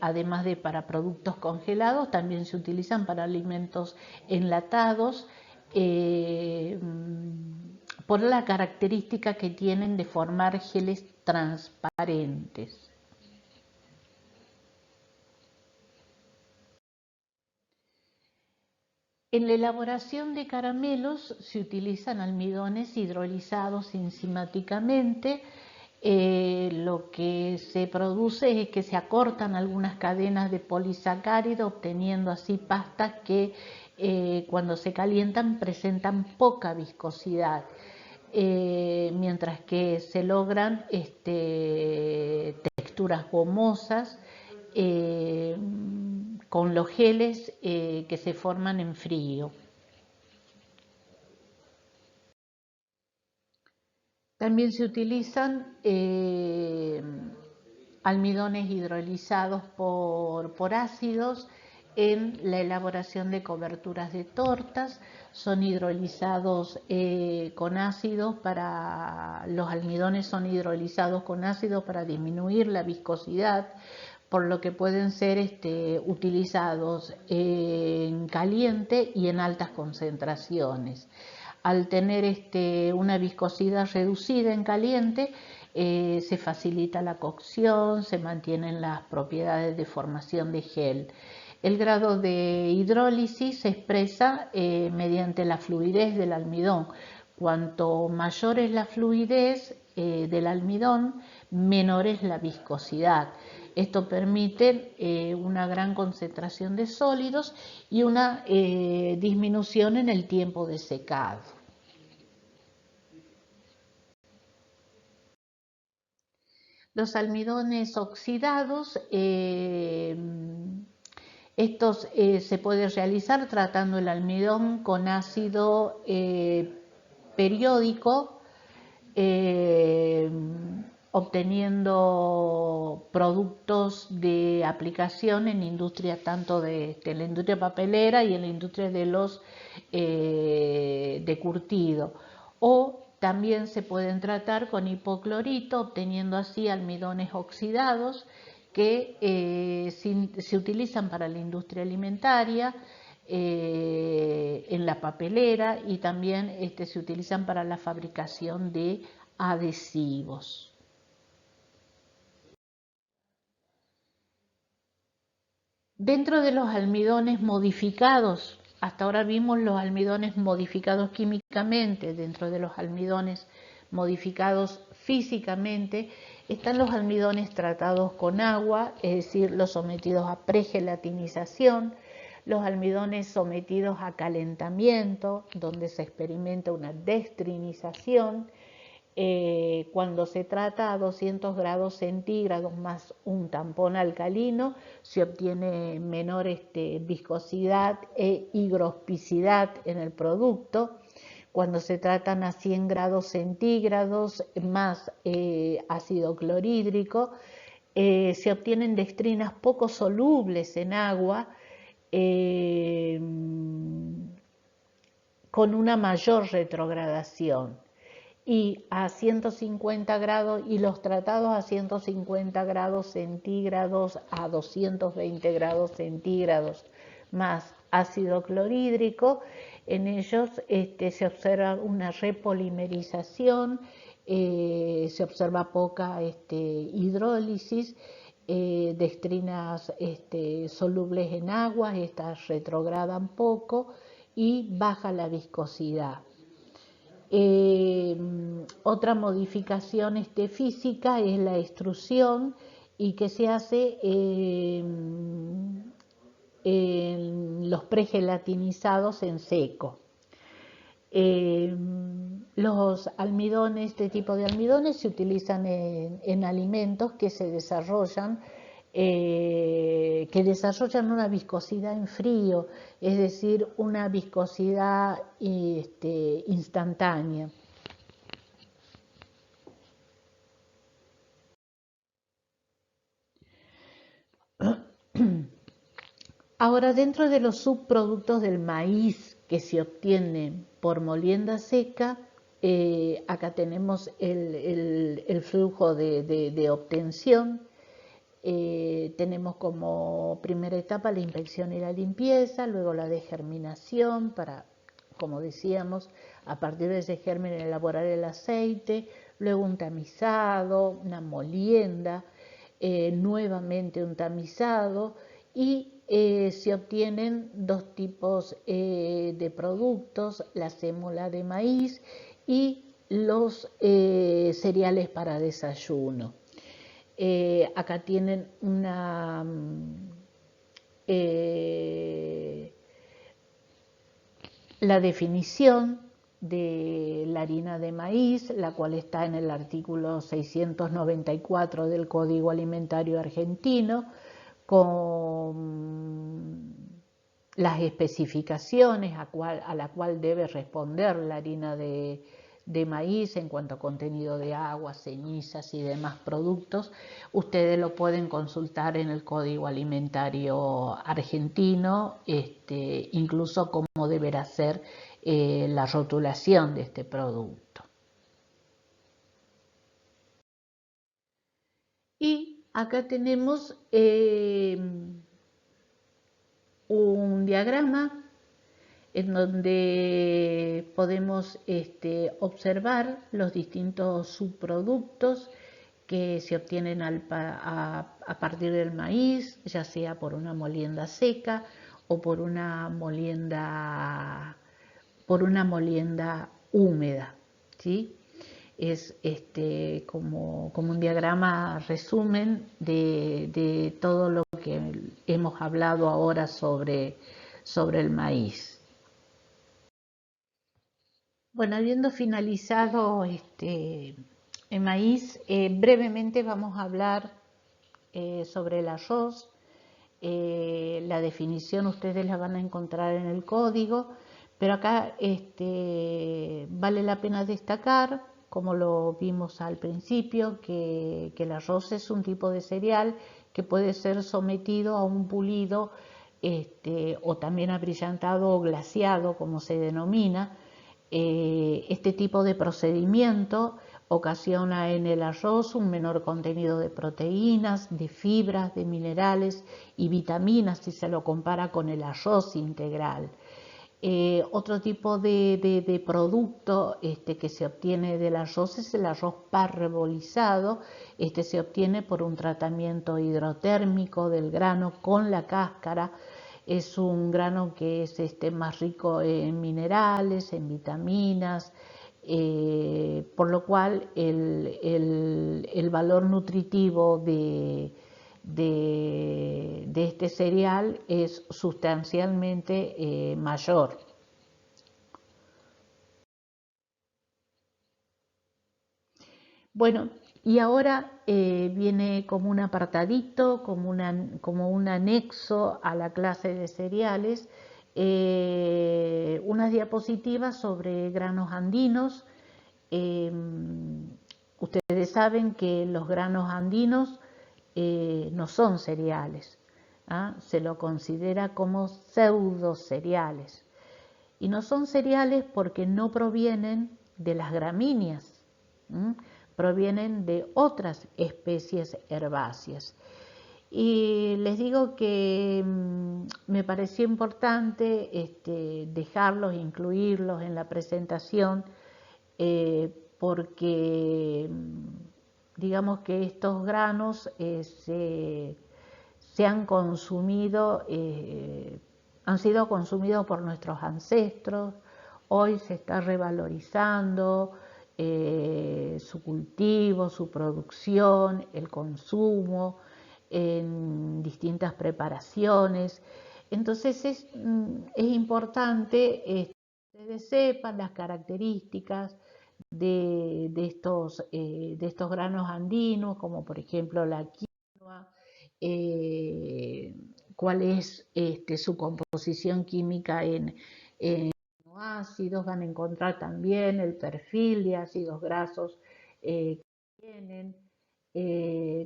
además de para productos congelados, también se utilizan para alimentos enlatados, por la característica que tienen de formar geles transparentes. En la elaboración de caramelos se utilizan almidones hidrolizados enzimáticamente. Lo que se produce es que se acortan algunas cadenas de polisacárido, obteniendo así pastas que cuando se calientan presentan poca viscosidad, mientras que se logran texturas gomosas con los geles que se forman en frío. También se utilizan almidones hidrolizados por ácidos en la elaboración de coberturas de tortas. Son hidrolizados con ácidos los almidones son hidrolizados con ácido para disminuir la viscosidad, por lo que pueden ser utilizados en caliente y en altas concentraciones. Al tener una viscosidad reducida en caliente, se facilita la cocción, se mantienen las propiedades de formación de gel. El grado de hidrólisis se expresa mediante la fluidez del almidón. Cuanto mayor es la fluidez del almidón, menor es la viscosidad. Esto permite una gran concentración de sólidos y una disminución en el tiempo de secado. Los almidones oxidados, estos se puede realizar tratando el almidón con ácido periódico, obteniendo productos de aplicación en industria, tanto de la industria papelera y en la industria de los de curtido. O también se pueden tratar con hipoclorito, obteniendo así almidones oxidados que se utilizan para la industria alimentaria, en la papelera, y también se utilizan para la fabricación de adhesivos. Dentro de los almidones modificados, hasta ahora vimos los almidones modificados químicamente. Dentro de los almidones modificados físicamente están los almidones tratados con agua, es decir, los sometidos a pregelatinización, los almidones sometidos a calentamiento, donde se experimenta una destrinización. Cuando se trata a 200 grados centígrados más un tampón alcalino, se obtiene menor viscosidad e higrospicidad en el producto. Cuando se tratan a 100 grados centígrados más ácido clorhídrico, se obtienen dextrinas poco solubles en agua, con una mayor retrogradación. Y a 150 grados, y los tratados a 150 grados centígrados a 220 grados centígrados más ácido clorhídrico, en ellos se observa una repolimerización, se observa poca hidrólisis, dextrinas solubles en agua, estas retrogradan poco y baja la viscosidad. Otra modificación física es la extrusión, y que se hace en los pregelatinizados en seco. Los almidones, este tipo de almidones se utilizan en alimentos que se desarrollan una viscosidad en frío, es decir, una viscosidad instantánea. Ahora, dentro de los subproductos del maíz que se obtienen por molienda seca, acá tenemos el flujo de obtención. Tenemos como primera etapa la inspección y la limpieza, luego la degerminación para, como decíamos, a partir de ese germen elaborar el aceite, luego un tamizado, una molienda, nuevamente un tamizado, y se obtienen dos tipos de productos, la sémola de maíz y los cereales para desayuno. Acá tienen la definición de la harina de maíz, la cual está en el artículo 694 del Código Alimentario Argentino, con las especificaciones a la cual debe responder la harina de maíz en cuanto a contenido de agua, cenizas y demás productos. Ustedes lo pueden consultar en el Código Alimentario Argentino, incluso cómo deberá ser la rotulación de este producto. Y acá tenemos un diagrama en donde podemos observar los distintos subproductos que se obtienen a partir del maíz, ya sea por una molienda seca o por una molienda húmeda, ¿sí? Es como un diagrama resumen de todo lo que hemos hablado ahora sobre el maíz. Bueno, habiendo finalizado el maíz, brevemente vamos a hablar sobre el arroz. La definición ustedes la van a encontrar en el código, pero acá vale la pena destacar, como lo vimos al principio, que el arroz es un tipo de cereal que puede ser sometido a un pulido o también abrillantado o glaseado, como se denomina. Este tipo de procedimiento ocasiona en el arroz un menor contenido de proteínas, de fibras, de minerales y vitaminas si se lo compara con el arroz integral. Otro tipo de producto que se obtiene del arroz es el arroz parbolizado. Se obtiene por un tratamiento hidrotérmico del grano con la cáscara. Es un grano que es más rico en minerales, en vitaminas, por lo cual el valor nutritivo de este cereal es sustancialmente mayor. Bueno, y ahora viene como un apartadito, como un anexo a la clase de cereales, unas diapositivas sobre granos andinos. Ustedes saben que los granos andinos no son cereales, ¿ah? Se lo considera como pseudo cereales. Y no son cereales porque no provienen de las gramíneas, provienen de otras especies herbáceas. Y les digo que me pareció importante dejarlos, incluirlos en la presentación, porque digamos que estos granos se han consumido, han sido consumidos por nuestros ancestros. Hoy se está revalorizando su cultivo, su producción, el consumo en distintas preparaciones. Entonces es importante que ustedes sepan las características de estos granos andinos, como por ejemplo la quinoa, cuál es su composición química en ácidos. Van a encontrar también el perfil de ácidos grasos que tienen,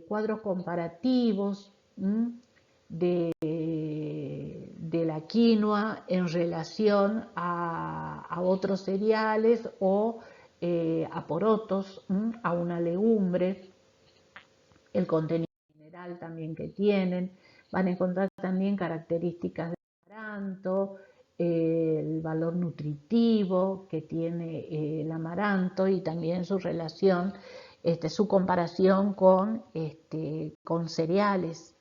cuadros comparativos de la quinoa en relación a otros cereales o a porotos, a una legumbre, el contenido mineral también que tienen. Van a encontrar también características del amaranto, el valor nutritivo que tiene el amaranto y también su relación, su comparación con cereales.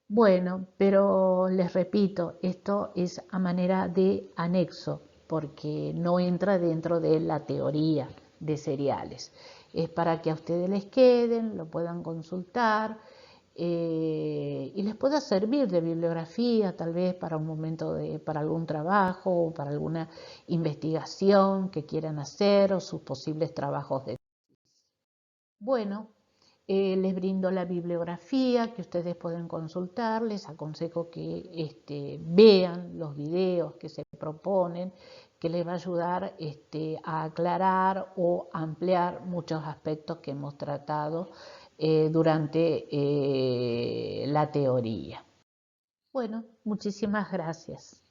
Bueno, pero les repito, esto es a manera de anexo, porque no entra dentro de la teoría de cereales. Es para que a ustedes les queden, lo puedan consultar y les pueda servir de bibliografía, tal vez para un momento para algún trabajo o para alguna investigación que quieran hacer o sus posibles trabajos de. Bueno, les brindo la bibliografía que ustedes pueden consultar, les aconsejo que vean los videos que se proponen, que les va a ayudar a aclarar o ampliar muchos aspectos que hemos tratado durante la teoría. Bueno, muchísimas gracias.